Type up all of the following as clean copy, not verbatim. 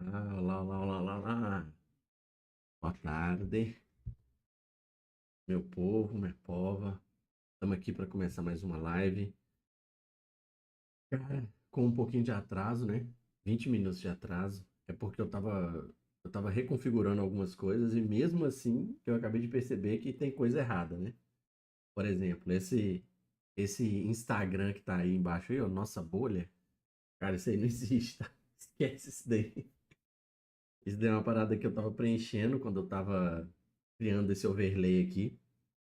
Olá, olá, olá, olá, olá. Boa tarde, meu povo, minha pova. Estamos aqui para começar mais uma live. Cara, com um pouquinho de atraso, né? 20 minutos de atraso. É porque eu tava reconfigurando algumas coisas e mesmo assim eu acabei de perceber que tem coisa errada, né? Por exemplo, esse Instagram que tá aí embaixo aí, ó, nossa bolha. Cara, isso aí não existe, tá? Esquece isso daí. Isso daí é uma parada que eu tava preenchendo quando eu tava criando esse overlay aqui.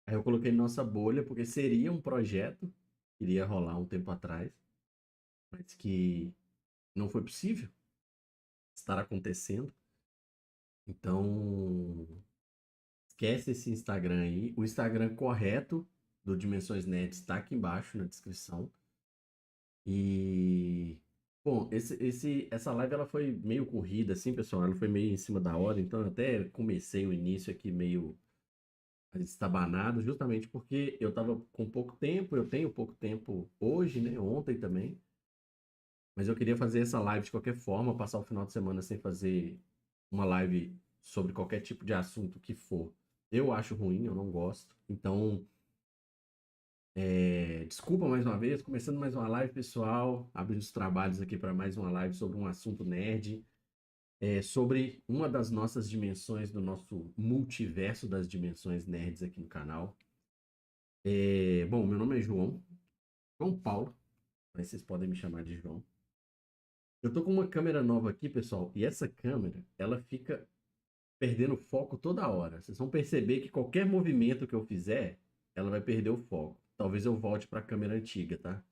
Aí eu coloquei nossa bolha, porque seria um projeto que iria rolar um tempo atrás, mas que não foi possível estar acontecendo. Então, esquece esse Instagram aí. O Instagram correto do Dimensões Nerds está aqui embaixo na descrição. E, bom, essa live ela foi meio corrida, assim, pessoal. Ela foi meio em cima da hora, então eu até comecei o início aqui meio estabanado, justamente porque eu estava com pouco tempo, eu tenho pouco tempo hoje, né? Ontem também. Mas eu queria fazer essa live de qualquer forma, passar o final de semana sem fazer uma live sobre qualquer tipo de assunto que for. Eu acho ruim, eu não gosto. Então, desculpa mais uma vez, começando mais uma live, pessoal. Abrindo os trabalhos aqui para mais uma live sobre um assunto nerd, sobre uma das nossas dimensões do nosso multiverso das dimensões nerds aqui no canal. Bom, meu nome é João Paulo, mas vocês podem me chamar de João. Eu tô com uma câmera nova aqui, pessoal, e essa câmera, ela fica perdendo foco toda hora. Vocês vão perceber que qualquer movimento que eu fizer, ela vai perder o foco. Talvez eu volte para a câmera antiga, tá?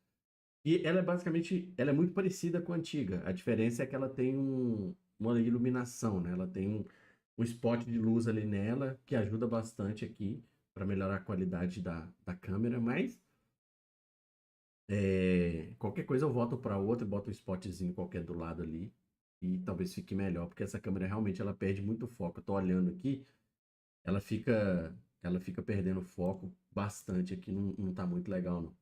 E ela é basicamente, ela é muito parecida com a antiga. A diferença é que ela tem uma iluminação, né? Ela tem um spot de luz ali nela que ajuda bastante aqui para melhorar a qualidade da câmera, mas qualquer coisa eu volto para outra, boto um spotzinho qualquer do lado ali e talvez fique melhor, porque essa câmera realmente ela perde muito foco. Eu tô olhando aqui, ela fica perdendo foco bastante aqui, não tá muito legal não.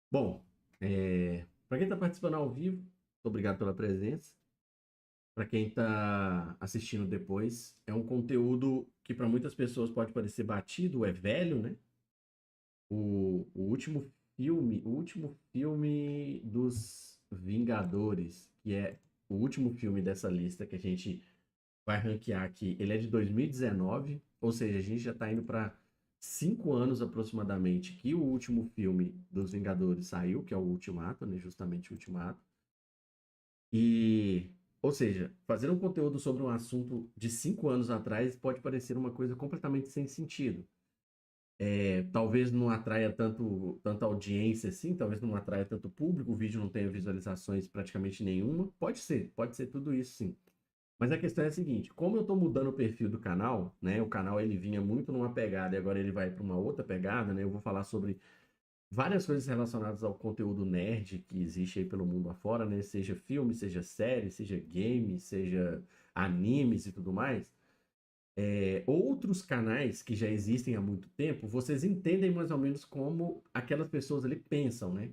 Bom, para quem tá participando ao vivo, muito obrigado pela presença. Para quem tá assistindo depois, é um conteúdo que para muitas pessoas pode parecer batido, é velho, né? O último filme dos Vingadores, que é o último filme dessa lista que a gente vai ranquear aqui, ele é de 2019, ou seja, a gente já está indo para 5 anos aproximadamente que o último filme dos Vingadores saiu, que é o Ultimato, né? Justamente o Ultimato. E, ou seja, fazer um conteúdo sobre um assunto de 5 anos atrás pode parecer uma coisa completamente sem sentido. Talvez não atraia tanta audiência assim, talvez não atraia tanto público, o vídeo não tenha visualizações praticamente nenhuma. Pode ser tudo isso sim. Mas a questão é a seguinte, como eu estou mudando o perfil do canal, né? O canal ele vinha muito numa pegada e agora ele vai para uma outra pegada, né? Eu vou falar sobre várias coisas relacionadas ao conteúdo nerd que existe aí pelo mundo afora, né? Seja filme, seja série, seja game, seja animes e tudo mais. Outros canais que já existem há muito tempo, vocês entendem mais ou menos como aquelas pessoas ali pensam, né?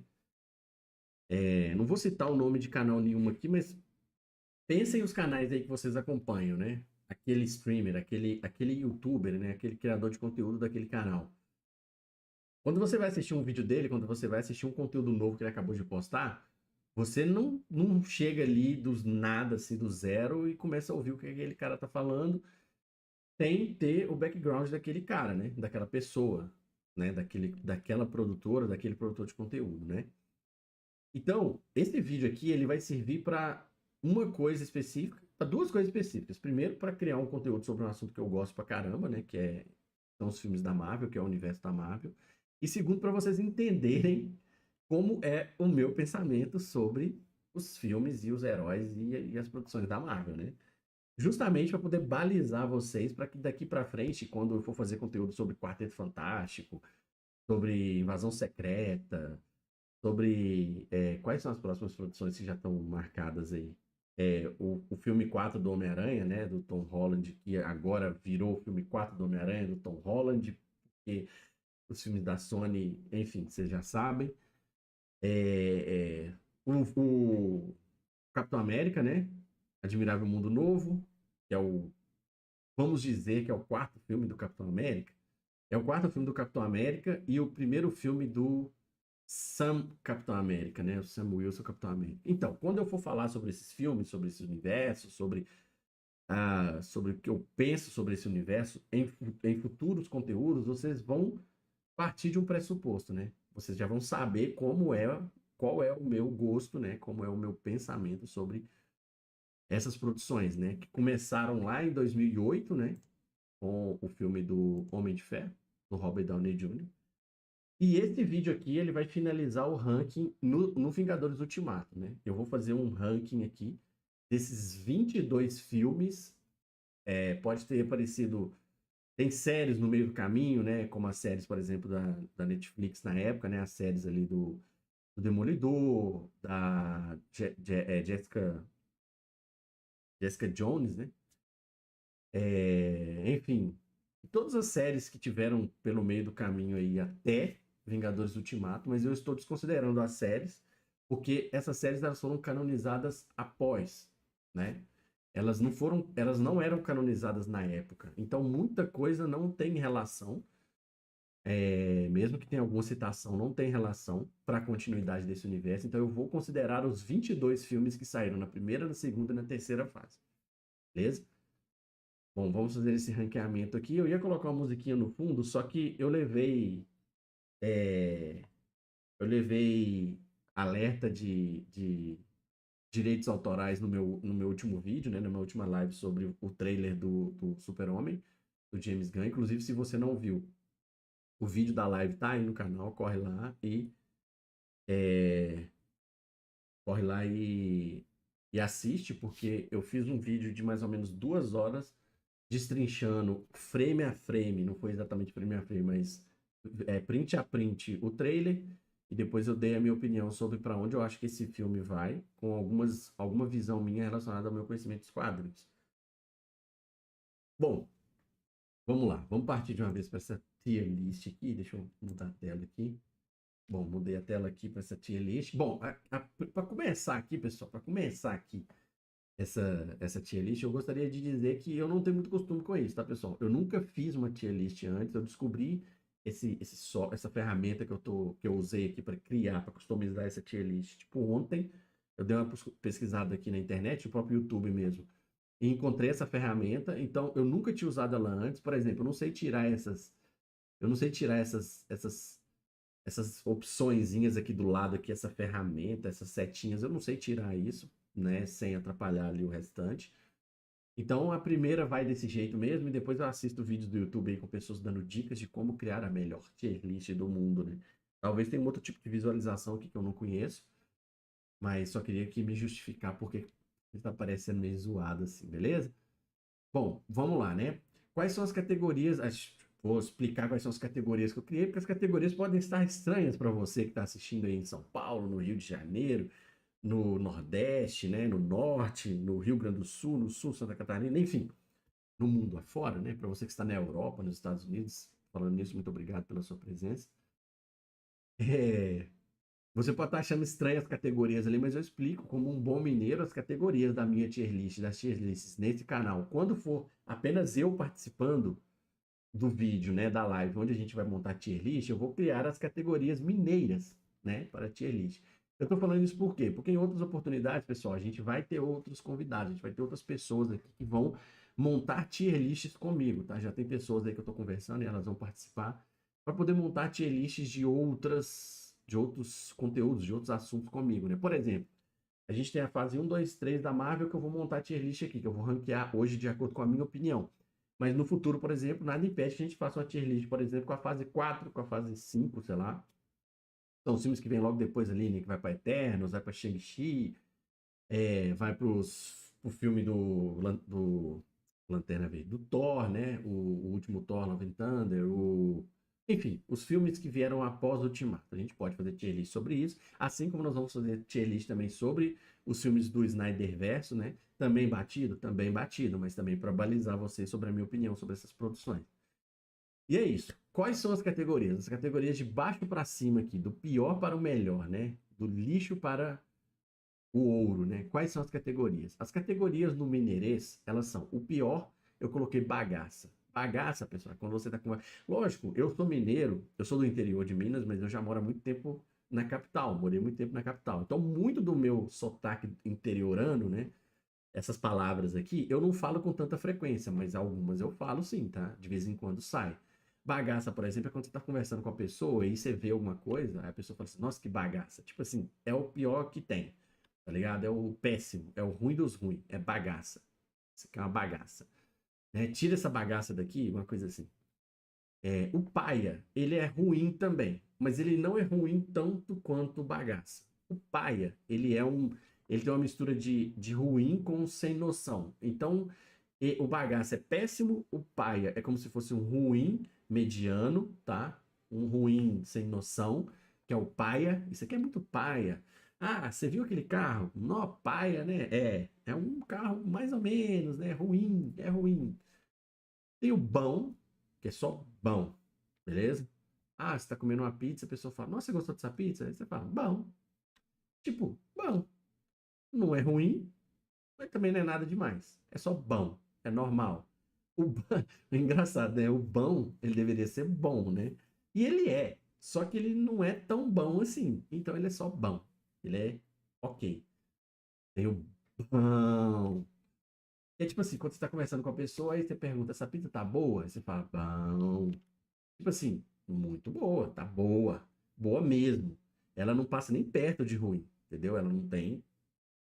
Não vou citar o nome de canal nenhum aqui, mas pensem os canais aí que vocês acompanham, né? Aquele streamer, aquele youtuber, né? Aquele criador de conteúdo daquele canal. Quando você vai assistir um vídeo dele, quando você vai assistir um conteúdo novo que ele acabou de postar, você não chega ali dos nada, assim, do zero e começa a ouvir o que aquele cara tá falando sem ter o background daquele cara, né? Daquela pessoa, né? Daquela produtora, daquele produtor de conteúdo, né? Então, esse vídeo aqui, ele vai servir para uma coisa específica, para duas coisas específicas. Primeiro, para criar um conteúdo sobre um assunto que eu gosto pra caramba, né? São os filmes da Marvel, que é o universo da Marvel. E segundo, para vocês entenderem como é o meu pensamento sobre os filmes e os heróis e as produções da Marvel, né? Justamente para poder balizar vocês para que daqui para frente, quando eu for fazer conteúdo sobre Quarteto Fantástico, sobre Invasão Secreta, sobre quais são as próximas produções que já estão marcadas aí. O filme 4 do Homem-Aranha, né, do Tom Holland, que agora virou o filme 4 do Homem-Aranha, do Tom Holland, porque os filmes da Sony, enfim, vocês já sabem. É, é, o Capitão América, né? Admirável Mundo Novo, que é o, vamos dizer que é o quarto filme do Capitão América. É o quarto filme do Capitão América e o primeiro filme do Sam Capitão América, né? O Sam Wilson Capitão América. Então, quando eu for falar sobre esses filmes, sobre esse universo, sobre o que eu penso sobre esse universo, em futuros conteúdos, vocês vão partir de um pressuposto, né? Vocês já vão saber qual é o meu gosto, né? Como é o meu pensamento sobre essas produções, né? Que começaram lá em 2008, né? Com o filme do Homem de Ferro, do Robert Downey Jr. E esse vídeo aqui, ele vai finalizar o ranking no Vingadores Ultimato, né? Eu vou fazer um ranking aqui desses 22 filmes. Pode ter aparecido... Tem séries no meio do caminho, né? Como as séries, por exemplo, da Netflix na época, né? As séries ali do Demolidor, da Jessica Jones, né? Enfim, todas as séries que tiveram pelo meio do caminho aí até Vingadores Ultimato, mas eu estou desconsiderando as séries, porque essas séries elas foram canonizadas após, né? Elas não eram canonizadas na época. Então muita coisa não tem relação, mesmo que tenha alguma citação, não tem relação para a continuidade desse universo. Então eu vou considerar os 22 filmes que saíram na primeira, na segunda e na terceira fase. Beleza? Bom, vamos fazer esse ranqueamento aqui. Eu ia colocar uma musiquinha no fundo, só que é, eu levei alerta de direitos autorais no meu último vídeo, né, na minha última live sobre o trailer do Super-Homem, do James Gunn. Inclusive, se você não viu, o vídeo da live tá aí no canal, é, corre lá e assiste, porque eu fiz um vídeo de mais ou menos 2 horas destrinchando frame a frame, não foi exatamente frame a frame, mas print a print o trailer, e depois eu dei a minha opinião sobre para onde eu acho que esse filme vai, com alguma visão minha relacionada ao meu conhecimento dos quadrinhos. Bom, vamos lá, vamos partir de uma vez para essa tier list aqui, deixa eu mudar a tela aqui. Bom, mudei a tela aqui para essa tier list. Bom, para começar aqui, pessoal, para começar aqui essa tier list, eu gostaria de dizer que eu não tenho muito costume com isso, tá, pessoal? Eu nunca fiz uma tier list antes, eu descobri essa ferramenta que eu usei aqui para criar, para customizar essa tier list. Tipo, ontem eu dei uma pesquisada aqui na internet, no próprio YouTube mesmo, e encontrei essa ferramenta, então eu nunca tinha usado ela antes. Por exemplo, eu não sei tirar essas opçõezinhas aqui do lado, aqui, essa ferramenta, essas setinhas, eu não sei tirar isso, né, sem atrapalhar ali o restante. Então a primeira vai desse jeito mesmo, e depois eu assisto vídeos do YouTube aí com pessoas dando dicas de como criar a melhor tier list do mundo, né? Talvez tenha um outro tipo de visualização aqui que eu não conheço, mas só queria aqui me justificar porque está parecendo meio zoado assim, beleza? Bom, vamos lá, né? Quais são as categorias? Vou explicar quais são as categorias que eu criei, porque as categorias podem estar estranhas para você que está assistindo aí em São Paulo, no Rio de Janeiro, no Nordeste, né? No Norte, no Rio Grande do Sul, no Sul, Santa Catarina, enfim, no mundo afora, né? Para você que está na Europa, nos Estados Unidos, falando nisso, muito obrigado pela sua presença. É, você pode estar achando estranhas as categorias ali, mas eu explico como um bom mineiro as categorias da minha tier list, das tier lists nesse canal. Quando for apenas eu participando do vídeo, né, da live, onde a gente vai montar tier list, eu vou criar as categorias mineiras, né, para tier list. Eu tô falando isso por quê? Porque em outras oportunidades, pessoal, a gente vai ter outros convidados, a gente vai ter outras pessoas aqui que vão montar tier lists comigo, tá? Já tem pessoas aí que eu tô conversando e elas vão participar para poder montar tier lists de outros conteúdos, de outros assuntos comigo, né? Por exemplo, a gente tem a fase 1, 2, 3 da Marvel que eu vou montar tier list aqui, que eu vou ranquear hoje de acordo com a minha opinião. Mas no futuro, por exemplo, nada impede que a gente faça uma tier list, por exemplo, com a fase 4, com a fase 5, sei lá. São os filmes que vem logo depois ali, né? Que vai para Eternos, vai para Shang-Chi, vai pro filme do Lanterna Verde, do Thor, né? O último Thor, Love and Thunder, enfim, os filmes que vieram após o Ultimato. A gente pode fazer tier list sobre isso, assim como nós vamos fazer tier list também sobre os filmes do Snyderverso, né? Também batido, mas também para balizar vocês sobre a minha opinião sobre essas produções. E é isso. Quais são as categorias? As categorias de baixo para cima aqui, do pior para o melhor, né? Do lixo para o ouro, né? Quais são as categorias? As categorias no mineirês, elas são o pior, eu coloquei bagaça. Bagaça, pessoal, quando você tá com. Lógico, eu sou mineiro, eu sou do interior de Minas, mas eu já moro há muito tempo na capital, morei muito tempo na capital. Então, muito do meu sotaque interiorano, né? Essas palavras aqui, eu não falo com tanta frequência, mas algumas eu falo sim, tá? De vez em quando sai. Bagaça, por exemplo, é quando você tá conversando com a pessoa e você vê alguma coisa, aí a pessoa fala assim, nossa, que bagaça. Tipo assim, é o pior que tem, tá ligado? É o péssimo, é o ruim dos ruins, é bagaça. Isso aqui é uma bagaça. Tira essa bagaça daqui, uma coisa assim. O paia, ele é ruim também, mas ele não é ruim tanto quanto o bagaça. O paia, ele tem uma mistura de ruim com sem noção. Então, o bagaça é péssimo, o paia é como se fosse um ruim mediano, tá? Um ruim sem noção, que é o paia. Isso aqui é muito paia. Ah, você viu aquele carro? Não, paia, né? É um carro mais ou menos, né? Ruim, é ruim. Tem o bom, que é só bom, beleza? Ah, você tá comendo uma pizza, a pessoa fala, nossa, você gostou dessa pizza? Aí você fala, bom. Tipo, bom. Não é ruim, mas também não é nada demais. É só bom, é normal. O engraçado, né? O bom, ele deveria ser bom, né? E ele é, só que ele não é tão bom assim. Então ele é só bom. Ele é ok. Tem o bom. É tipo assim, quando você tá conversando com a pessoa, aí você pergunta, essa pizza tá boa? Aí você fala, bom. Tipo assim, muito boa, tá boa. Boa mesmo. Ela não passa nem perto de ruim, entendeu? Ela não tem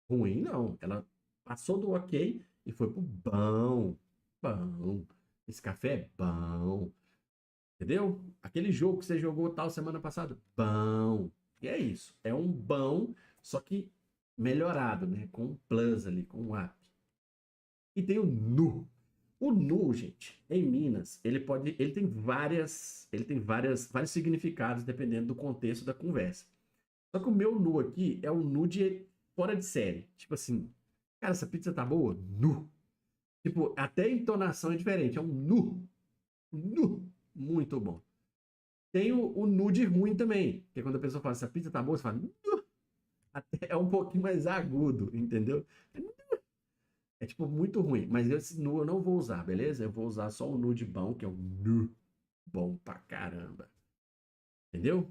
ruim, não. Ela passou do ok e foi pro bom. Bom. Esse café é bom. Entendeu? Aquele jogo que você jogou tal semana passada, bom. E é isso. É um bom, só que melhorado, né? Com um plus ali, com um up. E tem o nu. O nu, gente, em Minas, ele tem vários significados dependendo do contexto da conversa. Só que o meu nu aqui é um nu de fora de série. Tipo assim, cara, essa pizza tá boa? Nu. Tipo, até a entonação é diferente, é um nu. Nu. Muito bom. Tem o nu de ruim também, que é quando a pessoa fala, essa pizza tá boa, você fala, nu. Até é um pouquinho mais agudo, entendeu? É tipo muito ruim, mas esse nu eu não vou usar, beleza? Eu vou usar só o nu de bom, que é o nu bom pra caramba. Entendeu?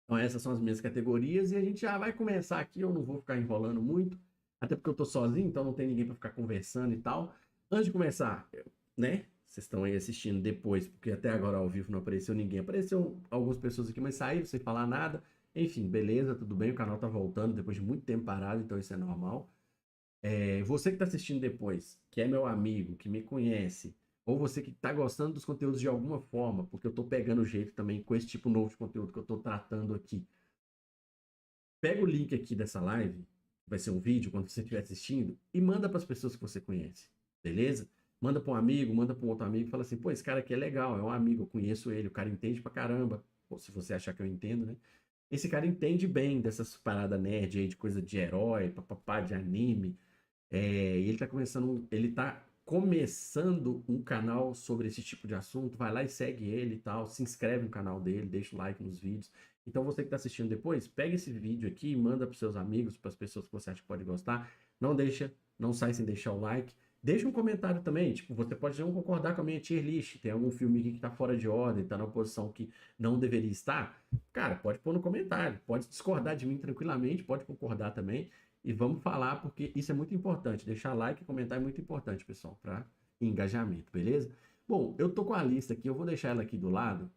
Então essas são as minhas categorias e a gente já vai começar aqui, eu não vou ficar enrolando muito, até porque eu tô sozinho, então não tem ninguém pra ficar conversando e tal. Antes de começar, né? Vocês estão aí assistindo depois, porque até agora ao vivo não apareceu ninguém. Apareceu algumas pessoas aqui, mas saíram sem falar nada. Enfim, beleza, tudo bem, o canal tá voltando depois de muito tempo parado, então isso é normal. Você que está assistindo depois, que é meu amigo, que me conhece, ou você que está gostando dos conteúdos de alguma forma, porque eu estou pegando o jeito também com esse tipo novo de conteúdo que eu estou tratando aqui. Pega o link aqui dessa live, que vai ser um vídeo quando você estiver assistindo, e manda para as pessoas que você conhece, beleza? Manda para um amigo, manda para um outro amigo, fala assim, pô, esse cara aqui é legal, é um amigo, eu conheço ele, o cara entende pra caramba. Ou se você achar que eu entendo, né? Esse cara entende bem dessas paradas nerd aí, de coisa de herói, papapá, de anime. E ele tá começando um canal sobre esse tipo de assunto. Vai lá e segue ele e tal, se inscreve no canal dele, deixa o like nos vídeos. Então você que está assistindo depois, pega esse vídeo aqui e manda para seus amigos, para as pessoas que você acha que pode gostar. Não sai sem deixar o like. Deixa um comentário também, tipo, você pode não concordar com a minha tier list, tem algum filme aqui que tá fora de ordem, tá na posição que não deveria estar. Cara, pode pôr no comentário, pode discordar de mim tranquilamente, pode concordar também. E vamos falar, porque isso é muito importante. Deixar like e comentar é muito importante, pessoal, para engajamento, beleza? Bom, eu tô com a lista aqui, eu vou deixar ela aqui do lado.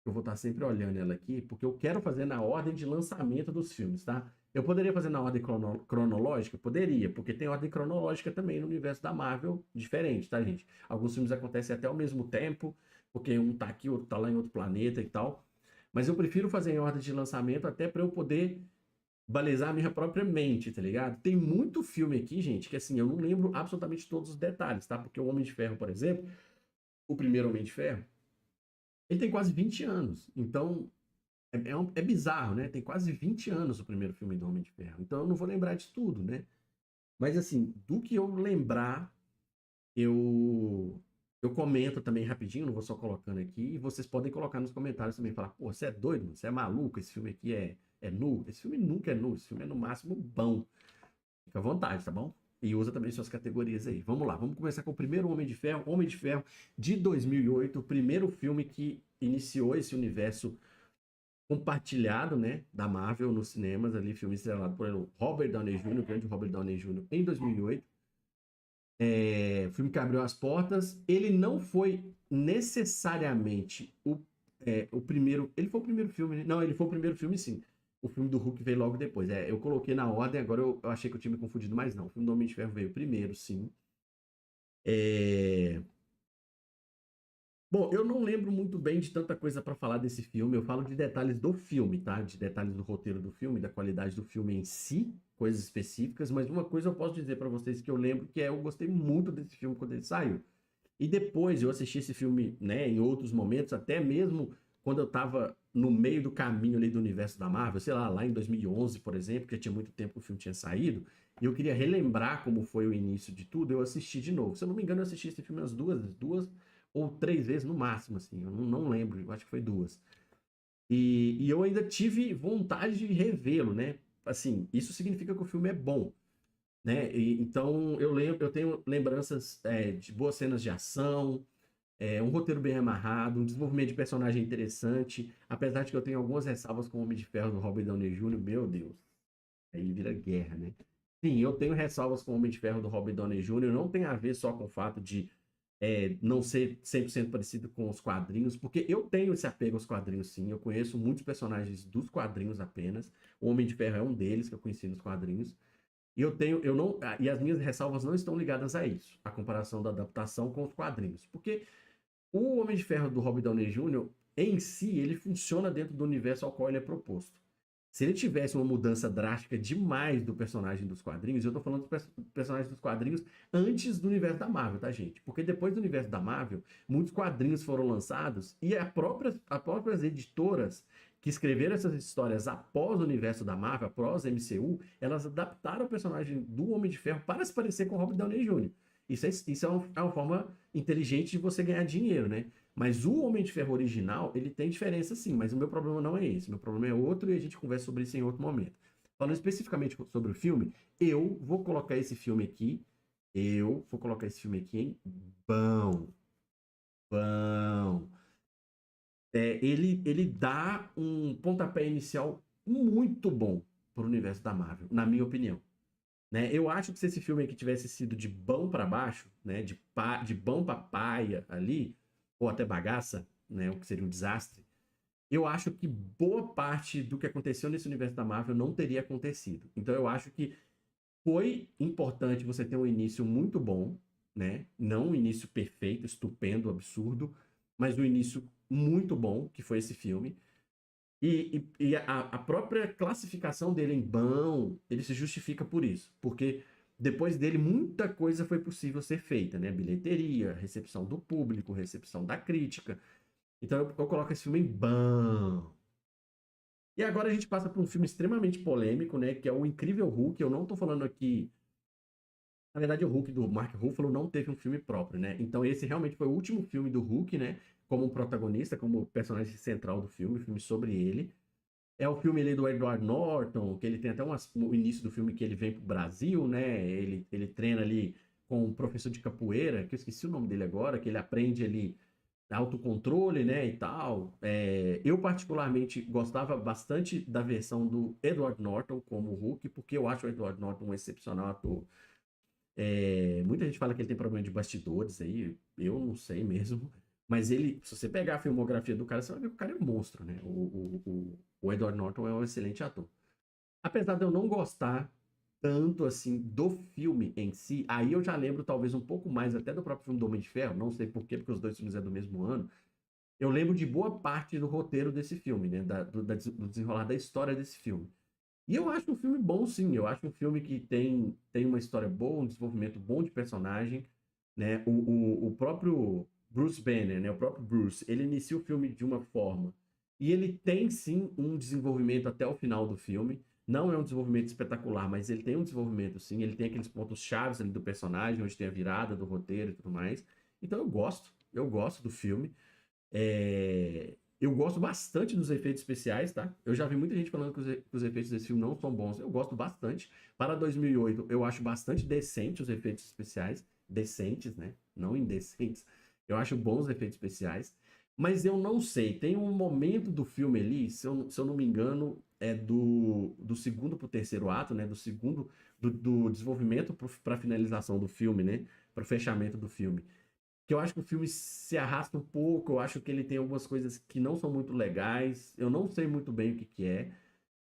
Eu vou estar sempre olhando ela aqui, porque eu quero fazer na ordem de lançamento dos filmes, tá? Eu poderia fazer na ordem cronológica? Poderia, porque tem ordem cronológica também no universo da Marvel, diferente, tá, gente? Alguns filmes acontecem até ao mesmo tempo, porque um tá aqui, outro tá lá em outro planeta e tal. Mas eu prefiro fazer em ordem de lançamento até para eu poder balizar a minha própria mente, tá ligado? Tem muito filme aqui, gente, que assim, eu não lembro absolutamente todos os detalhes, tá? Porque o Homem de Ferro, por exemplo, o primeiro Homem de Ferro, ele tem quase 20 anos. Então, é bizarro, né? Tem quase 20 anos o primeiro filme do Homem de Ferro. Então, eu não vou lembrar de tudo, né? Mas assim, do que eu lembrar, eu eu comento também rapidinho, não vou só colocando aqui, e vocês podem colocar nos comentários também, falar, pô, você é doido, mano? Você é maluco, esse filme aqui é nu. Esse filme nunca é nu, esse filme é no máximo bom. Fica à vontade, tá bom? E usa também suas categorias aí. Vamos lá, vamos começar com o primeiro Homem de Ferro de 2008, o primeiro filme que iniciou esse universo compartilhado, né, da Marvel nos cinemas, ali, filme estrelado por Robert Downey Jr., o grande Robert Downey Jr., em 2008. O filme que abriu as portas, ele não foi necessariamente o primeiro. Ele foi o primeiro filme, né? Não, ele foi o primeiro filme, sim. O filme do Hulk veio logo depois. Eu coloquei na ordem, agora eu achei que eu tinha me confundido, mas não. O filme do Homem de Ferro veio primeiro, sim. É... Bom, eu não lembro muito bem de tanta coisa para falar desse filme. Eu falo de detalhes do filme, tá? De detalhes do roteiro do filme, da qualidade do filme em si, coisas específicas. Mas uma coisa eu posso dizer para vocês que eu lembro que eu gostei muito desse filme quando ele saiu. E depois eu assisti esse filme, né, em outros momentos, até mesmo quando eu estava no meio do caminho ali do universo da Marvel, sei lá em 2011, por exemplo, que tinha muito tempo que o filme tinha saído, e eu queria relembrar como foi o início de tudo, eu assisti de novo. Se eu não me engano, eu assisti esse filme umas duas ou três vezes no máximo, assim, eu não lembro, eu acho que foi duas. E eu ainda tive vontade de revê-lo, né? Assim, isso significa que o filme é bom, né? Então eu tenho lembranças de boas cenas de ação, um roteiro bem amarrado, um desenvolvimento de personagem interessante, apesar de que eu tenho algumas ressalvas com o Homem de Ferro do Robert Downey Jr., meu Deus, aí vira guerra, né? Sim, eu tenho ressalvas com o Homem de Ferro do Robert Downey Jr., não tem a ver só com o fato de não ser 100% parecido com os quadrinhos, porque eu tenho esse apego aos quadrinhos, sim. Eu conheço muitos personagens dos quadrinhos apenas. O Homem de Ferro é um deles que eu conheci nos quadrinhos. E eu não, e as minhas ressalvas não estão ligadas a isso, a comparação da adaptação com os quadrinhos, porque o Homem de Ferro do Robert Downey Jr., em si, ele funciona dentro do universo ao qual ele é proposto. Se ele tivesse uma mudança drástica demais do personagem dos quadrinhos, eu tô falando dos personagens dos quadrinhos antes do universo da Marvel, tá, gente? Porque depois do universo da Marvel, muitos quadrinhos foram lançados e as próprias editoras que escreveram essas histórias após o universo da Marvel, após a MCU, elas adaptaram o personagem do Homem de Ferro para se parecer com o Robert Downey Jr. Isso é uma forma inteligente de você ganhar dinheiro, né? Mas o Homem de Ferro original, ele tem diferença sim, mas o meu problema não é esse. Meu problema é outro e a gente conversa sobre isso em outro momento. Falando especificamente sobre o filme, eu vou colocar esse filme aqui, em bom, bom. Ele dá um pontapé inicial muito bom para o universo da Marvel, na minha opinião. Né? Eu acho que se esse filme aqui tivesse sido de bom para baixo, né, de bom para paia ali, ou até bagaça, né, o que seria um desastre, eu acho que boa parte do que aconteceu nesse universo da Marvel não teria acontecido. Então eu acho que foi importante você ter um início muito bom, né? Não um início perfeito, estupendo, absurdo, mas um início muito bom, que foi esse filme. E a própria classificação dele em bom, ele se justifica por isso. Porque depois dele, muita coisa foi possível ser feita, né? Bilheteria, recepção do público, recepção da crítica. Então eu coloco esse filme em bom. E agora a gente passa por um filme extremamente polêmico, né? Que é o Incrível Hulk. Eu não tô falando aqui. Na verdade, o Hulk do Mark Ruffalo não teve um filme próprio, né? Então esse realmente foi o último filme do Hulk, né? Como protagonista, como personagem central do filme, filme sobre ele. É o filme ali do Edward Norton, que ele tem até no início do filme que ele vem pro Brasil, né? Ele treina ali com um professor de capoeira, que eu esqueci o nome dele agora, que ele aprende ali autocontrole, né, e tal. Eu particularmente gostava bastante da versão do Edward Norton como Hulk, porque eu acho o Edward Norton um excepcional ator. Muita gente fala que ele tem problema de bastidores aí, eu não sei mesmo. Mas ele, se você pegar a filmografia do cara, você vai ver que o cara é um monstro, né? O Edward Norton é um excelente ator. Apesar de eu não gostar tanto assim do filme em si, aí eu já lembro talvez um pouco mais até do próprio filme do Homem de Ferro, não sei por quê, porque os dois filmes é do mesmo ano. Eu lembro de boa parte do roteiro desse filme, né? Do desenrolar da história desse filme. E eu acho um filme bom, sim. Eu acho um filme que tem uma história boa, um desenvolvimento bom de personagem, né? O próprio Bruce Banner, né? O próprio Bruce, ele inicia o filme de uma forma e ele tem, sim, um desenvolvimento até o final do filme. Não é um desenvolvimento espetacular, mas ele tem um desenvolvimento, sim. Ele tem aqueles pontos chaves ali do personagem, onde tem a virada do roteiro e tudo mais. Então eu gosto do filme. Eu gosto bastante dos efeitos especiais, tá? Eu já vi muita gente falando que os efeitos desse filme não são bons. Eu gosto bastante. Para 2008, eu acho bastante decente os efeitos especiais. Decentes, né? Não indecentes. Eu acho bons os efeitos especiais. Mas eu não sei. Tem um momento do filme ali, se eu não me engano, é do segundo pro terceiro ato, né? Do segundo, do desenvolvimento para finalização do filme, né? Para o fechamento do filme, que eu acho que o filme se arrasta um pouco, eu acho que ele tem algumas coisas que não são muito legais, eu não sei muito bem o que que é.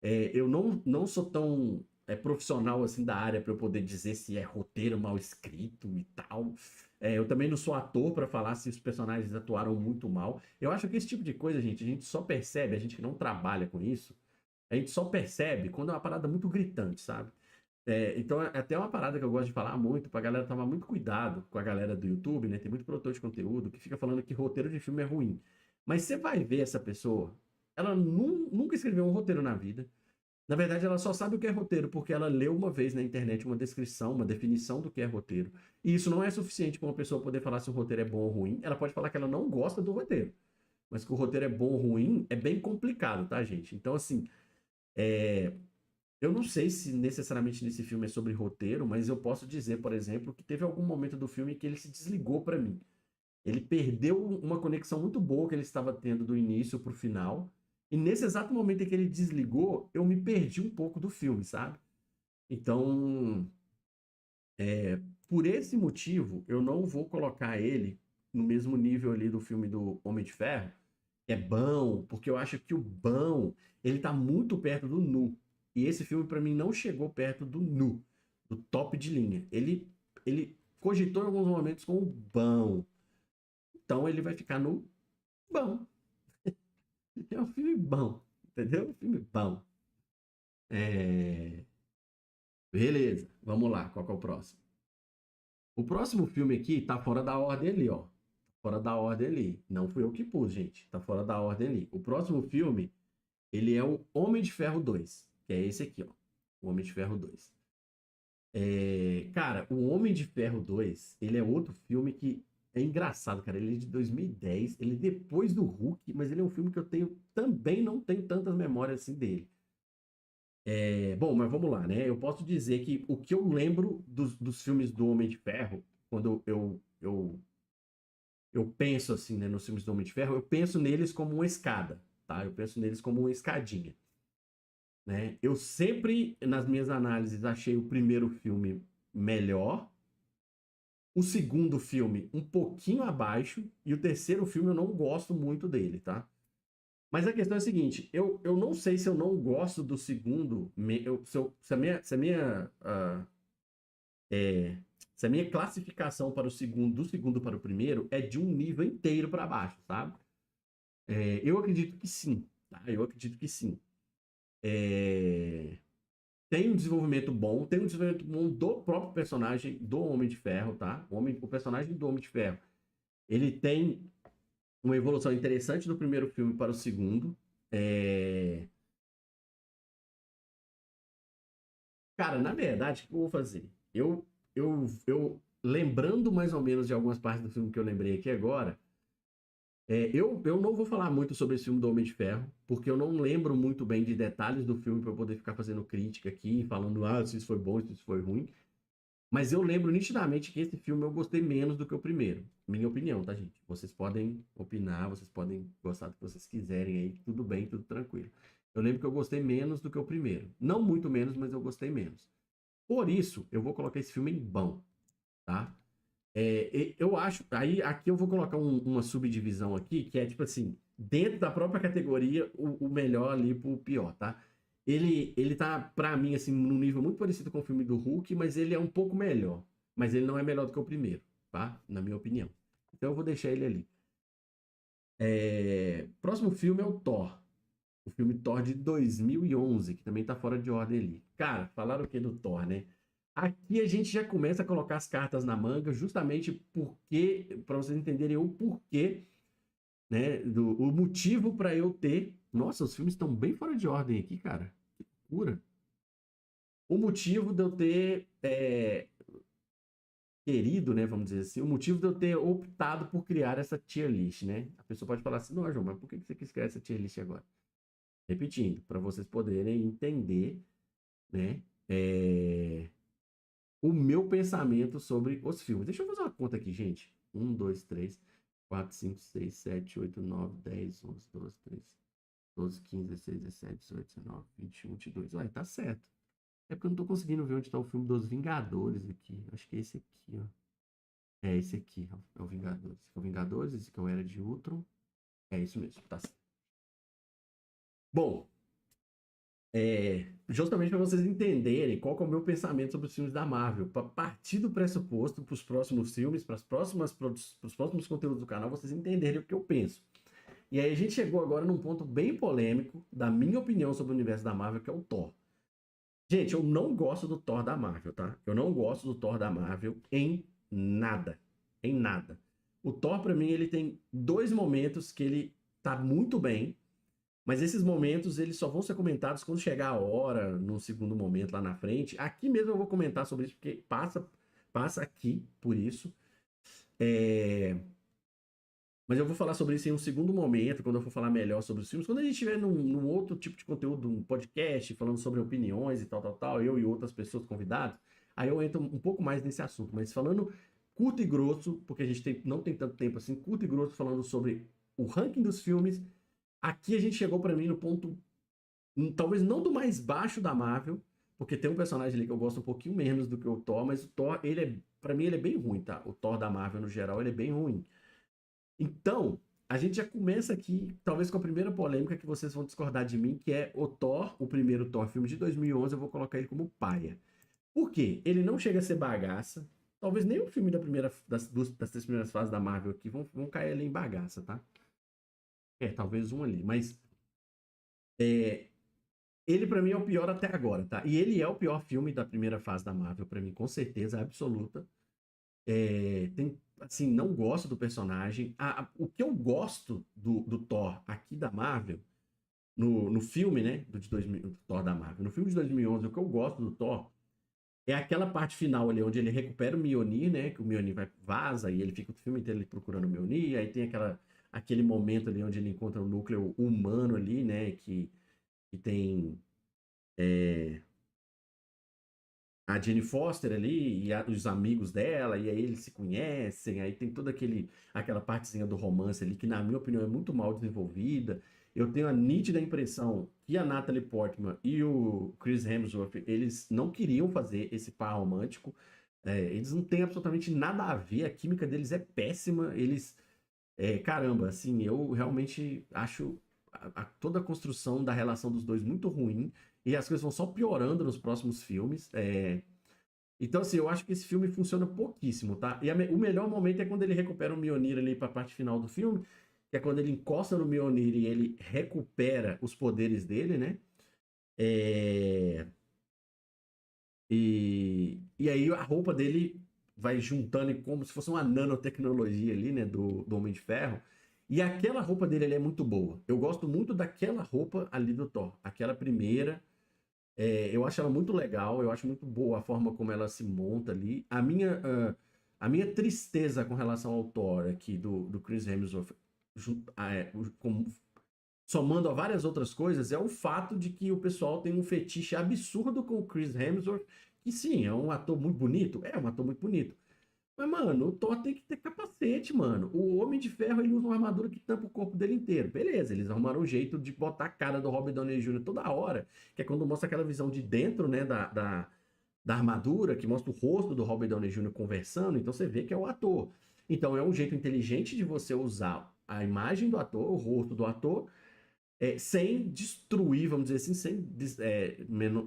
Eu não sou tão profissional assim da área para eu poder dizer se é roteiro mal escrito e tal. Eu também não sou ator para falar se os personagens atuaram muito mal. Eu acho que esse tipo de coisa, gente, a gente só percebe, a gente que não trabalha com isso, a gente só percebe quando é uma parada muito gritante, sabe? Então, é até uma parada que eu gosto de falar muito, pra galera tomar muito cuidado com a galera do YouTube, né? Tem muito produtor de conteúdo que fica falando que roteiro de filme é ruim. Mas você vai ver essa pessoa, ela nunca escreveu um roteiro na vida. Na verdade, ela só sabe o que é roteiro porque ela leu uma vez na internet uma descrição, uma definição do que é roteiro. E isso não é suficiente para uma pessoa poder falar se o roteiro é bom ou ruim. Ela pode falar que ela não gosta do roteiro. Mas que o roteiro é bom ou ruim é bem complicado, tá, gente? Então, assim, é, eu não sei se necessariamente nesse filme é sobre roteiro, mas eu posso dizer, por exemplo, que teve algum momento do filme que ele se desligou pra mim. Ele perdeu uma conexão muito boa que ele estava tendo do início pro final. E nesse exato momento em que ele desligou, eu me perdi um pouco do filme, sabe? Então, por esse motivo, eu não vou colocar ele no mesmo nível ali do filme do Homem de Ferro. É bom, porque eu acho que o bom, ele tá muito perto do nu. E esse filme pra mim não chegou perto do nu, do top de linha. Ele cogitou em alguns momentos com o bom. Então ele vai ficar no bom. É um filme bom, entendeu? Um filme bom. É... Beleza, vamos lá, qual que é o próximo? O próximo filme aqui tá fora da ordem ali, ó. Fora da ordem ali. Não fui eu que pus, gente. Tá fora da ordem ali. O próximo filme, ele é o Homem de Ferro 2, que é esse aqui, ó. O Homem de Ferro 2. Cara, o Homem de Ferro 2, ele é outro filme que é engraçado, cara. Ele é de 2010, ele é depois do Hulk, mas ele é um filme que eu também não tenho tantas memórias assim dele. Bom, mas vamos lá, né? Eu posso dizer que o que eu lembro dos filmes do Homem de Ferro, quando eu penso assim, né, nos filmes do Homem de Ferro, eu penso neles como uma escada, tá? Eu penso neles como uma escadinha, né? Eu sempre, nas minhas análises, achei o primeiro filme melhor, o segundo filme um pouquinho abaixo, e o terceiro filme eu não gosto muito dele, tá? Mas a questão é a seguinte, eu não sei se eu não gosto do segundo, é, se a minha classificação para o segundo, do segundo para o primeiro, é de um nível inteiro para baixo, sabe? Eu acredito que sim, tá? Eu acredito que sim. É, Tem um desenvolvimento bom, tem um desenvolvimento bom do próprio personagem do Homem de Ferro, tá? O personagem do Homem de Ferro, ele tem uma evolução interessante do primeiro filme para o segundo. É... Cara, na verdade, o que eu vou fazer? Lembrando mais ou menos de algumas partes do filme que eu lembrei aqui agora, eu não vou falar muito sobre esse filme do Homem de Ferro, porque eu não lembro muito bem de detalhes do filme para eu poder ficar fazendo crítica aqui, falando, se isso foi bom, se isso foi ruim. Mas eu lembro nitidamente que esse filme eu gostei menos do que o primeiro. Minha opinião, tá, gente? Vocês podem opinar, vocês podem gostar do que vocês quiserem aí, tudo bem, tudo tranquilo. Eu lembro que eu gostei menos do que o primeiro. Não muito menos, mas eu gostei menos. Por isso, eu vou colocar esse filme em bom, tá? Eu acho. Aí aqui eu vou colocar uma subdivisão aqui, que é tipo assim, dentro da própria categoria, o melhor ali pro pior, tá? Ele tá, pra mim, assim, num nível muito parecido com o filme do Hulk, mas ele é um pouco melhor. Mas ele não é melhor do que o primeiro, tá? Na minha opinião. Então eu vou deixar ele ali. Próximo filme é o Thor. O filme Thor de 2011, que também tá fora de ordem ali. Cara, falaram o que do Thor, né? Aqui a gente já começa a colocar as cartas na manga, justamente porque, para vocês entenderem o porquê, né? O motivo para eu ter. Nossa, os filmes estão bem fora de ordem aqui, cara. Que loucura. O motivo de eu ter querido, né, vamos dizer assim, o motivo de eu ter optado por criar essa tier list, né? A pessoa pode falar assim, não, João, mas por que você quis criar essa tier list agora? Repetindo, para vocês poderem entender, né, o meu pensamento sobre os filmes. Deixa eu fazer uma conta aqui, gente. 1, 2, 3, 4, 5, 6, 7, 8, 9, 10, 11, 12, 13, 12, 15, 16, 17, 18, 19, 21, 22. Ué, tá certo. É porque eu não tô conseguindo ver onde tá o filme dos Vingadores aqui. Acho que é esse aqui, ó. É esse aqui, ó. É o Vingadores. Esse aqui é o Vingadores, esse aqui é o Era de Ultron. É isso mesmo, tá certo. Bom, justamente para vocês entenderem qual que é o meu pensamento sobre os filmes da Marvel, para partir do pressuposto para os próximos filmes, para os próximos conteúdos do canal, vocês entenderem o que eu penso. E aí a gente chegou agora num ponto bem polêmico da minha opinião sobre o universo da Marvel, que é o Thor. Gente, eu não gosto do Thor da Marvel, tá? Eu não gosto do Thor da Marvel em nada. Em nada. O Thor, para mim, ele tem dois momentos que ele tá muito bem, mas esses momentos eles só vão ser comentados quando chegar a hora, num segundo momento lá na frente. Aqui mesmo eu vou comentar sobre isso, porque passa aqui por isso. Mas eu vou falar sobre isso em um segundo momento, quando eu for falar melhor sobre os filmes. Quando a gente estiver num outro tipo de conteúdo, um podcast, falando sobre opiniões e tal, eu e outras pessoas convidadas, aí eu entro um pouco mais nesse assunto. Mas falando curto e grosso, porque a gente não tem tanto tempo assim, curto e grosso, falando sobre o ranking dos filmes, aqui a gente chegou para mim no ponto, talvez não do mais baixo da Marvel, porque tem um personagem ali que eu gosto um pouquinho menos do que o Thor, mas o Thor, para mim, ele é bem ruim, tá? O Thor da Marvel, no geral, ele é bem ruim. Então, a gente já começa aqui, talvez com a primeira polêmica que vocês vão discordar de mim, que é o Thor, o primeiro Thor, filme de 2011, eu vou colocar ele como paia. Por quê? Ele não chega a ser bagaça. Talvez nem o filme das três primeiras fases da Marvel aqui vão cair ali em bagaça, tá? Talvez um ali. Mas é, ele pra mim é o pior até agora, tá? E ele é o pior filme da primeira fase da Marvel pra mim, com certeza absoluta. Assim, não gosto do personagem. O que eu gosto do Thor aqui da Marvel, no filme, né, de 2000, do Thor da Marvel, no filme de 2011, o que eu gosto do Thor é aquela parte final ali, onde ele recupera o Mjolnir, né, que o Mjolnir vaza e ele fica o filme inteiro ali procurando o Mjolnir, aí tem aquele momento ali onde ele encontra o núcleo humano ali, né, que tem a Jane Foster ali e os amigos dela, e aí eles se conhecem, aí tem toda aquela partezinha do romance ali, que na minha opinião é muito mal desenvolvida. Eu tenho a nítida impressão que a Natalie Portman e o Chris Hemsworth, eles não queriam fazer esse par romântico. Eles não têm absolutamente nada a ver, a química deles é péssima, caramba, assim, eu realmente acho toda a construção da relação dos dois muito ruim, e as coisas vão só piorando nos próximos filmes. Então, assim, eu acho que esse filme funciona pouquíssimo, tá? E o melhor momento é quando ele recupera o Mjolnir ali pra parte final do filme, que é quando ele encosta no Mjolnir e ele recupera os poderes dele, né? É... E aí a roupa dele vai juntando como se fosse uma nanotecnologia ali, né? Do Homem de Ferro. E aquela roupa dele ali é muito boa. Eu gosto muito daquela roupa ali do Thor. Aquela primeira. Eu acho ela muito legal, eu acho muito boa a forma como ela se monta ali. A minha tristeza com relação ao Thor aqui do Chris Hemsworth, somando a várias outras coisas, é o fato de que o pessoal tem um fetiche absurdo com o Chris Hemsworth, que sim, é um ator muito bonito, é um ator muito bonito. Mas, mano, o Thor tem que ter capacete, mano. O Homem de Ferro, ele usa uma armadura que tampa o corpo dele inteiro. Beleza, eles arrumaram um jeito de botar a cara do Robert Downey Jr. toda hora, que é quando mostra aquela visão de dentro, né, da armadura, que mostra o rosto do Robert Downey Jr. conversando, então você vê que é o ator. Então é um jeito inteligente de você usar a imagem do ator, o rosto do ator, sem destruir, vamos dizer assim, sem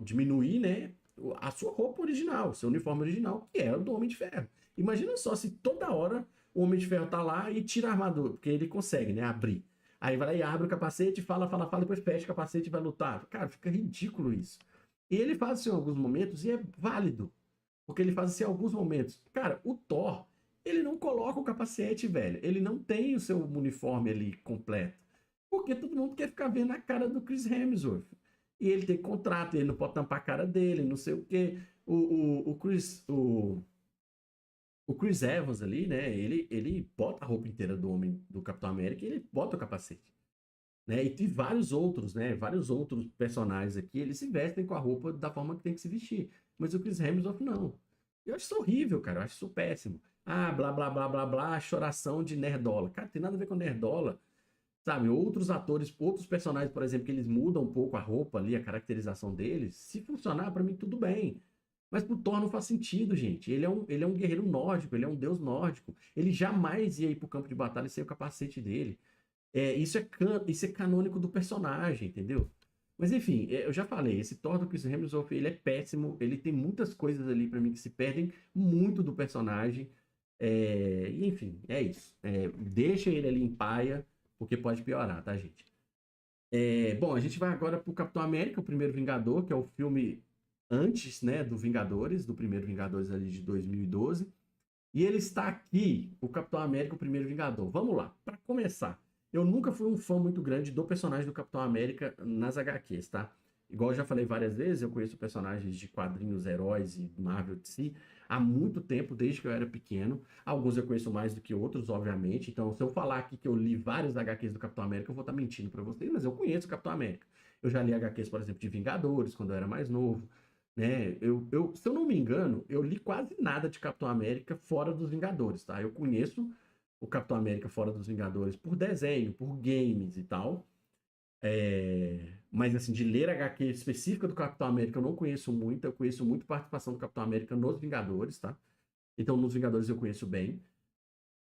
diminuir, né, a sua roupa original, o seu uniforme original, que é o do Homem de Ferro. Imagina só se toda hora o Homem de Ferro tá lá e tira a armadura, porque ele consegue, né, abrir. Aí vai lá e abre o capacete, fala, depois fecha o capacete e vai lutar. Cara, fica ridículo isso. E ele faz isso em alguns momentos e é válido, porque ele faz isso em alguns momentos. Cara, o Thor, ele não coloca o capacete, velho. Ele não tem o seu uniforme ali completo. Porque todo mundo quer ficar vendo a cara do Chris Hemsworth. E ele tem contrato, ele não pode tampar a cara dele, não sei o quê. O Chris, o Chris Evans ali, né? Ele bota a roupa inteira do homem do Capitão América e ele bota o capacete, né? E tem vários outros, né? Vários outros personagens aqui, eles se vestem com a roupa da forma que tem que se vestir. Mas o Chris Hemsworth não. Eu acho isso horrível, cara. Eu acho isso péssimo. Ah, blá, blá, blá, blá, blá, choração de nerdola. Cara, tem nada a ver com nerdola, sabe? Outros atores, outros personagens, por exemplo, que eles mudam um pouco a roupa ali, a caracterização deles. Se funcionar, pra mim, tudo bem. Mas pro Thor não faz sentido, gente. Ele é um guerreiro nórdico, ele é um deus nórdico. Ele jamais ia ir pro campo de batalha sem o capacete dele. Isso é canônico do personagem, entendeu? Mas enfim, eu já falei, esse Thor do Chris Hemsworth, ele é péssimo, ele tem muitas coisas ali pra mim que se perdem muito do personagem. E enfim, é isso. Deixa ele ali em paia, porque pode piorar, tá, gente? Bom, a gente vai agora pro Capitão América, o primeiro Vingador, que é o filme antes, né, do Vingadores, do primeiro Vingadores ali de 2012. E ele está aqui, o Capitão América, o primeiro Vingador. Vamos lá, para começar. Eu nunca fui um fã muito grande do personagem do Capitão América nas HQs, tá? Igual eu já falei várias vezes, eu conheço personagens de quadrinhos, heróis e Marvel de si há muito tempo, desde que eu era pequeno. Alguns eu conheço mais do que outros, obviamente. Então, se eu falar aqui que eu li vários HQs do Capitão América, eu vou estar mentindo para vocês, mas eu conheço o Capitão América. Eu já li HQs, por exemplo, de Vingadores, quando eu era mais novo, né? Se eu não me engano, eu li quase nada de Capitão América fora dos Vingadores, tá? Eu conheço o Capitão América fora dos Vingadores por desenho, por games e tal. Mas assim, de ler HQ específica do Capitão América, eu não conheço muito. Eu conheço muito participação do Capitão América nos Vingadores, tá? Então, nos Vingadores eu conheço bem.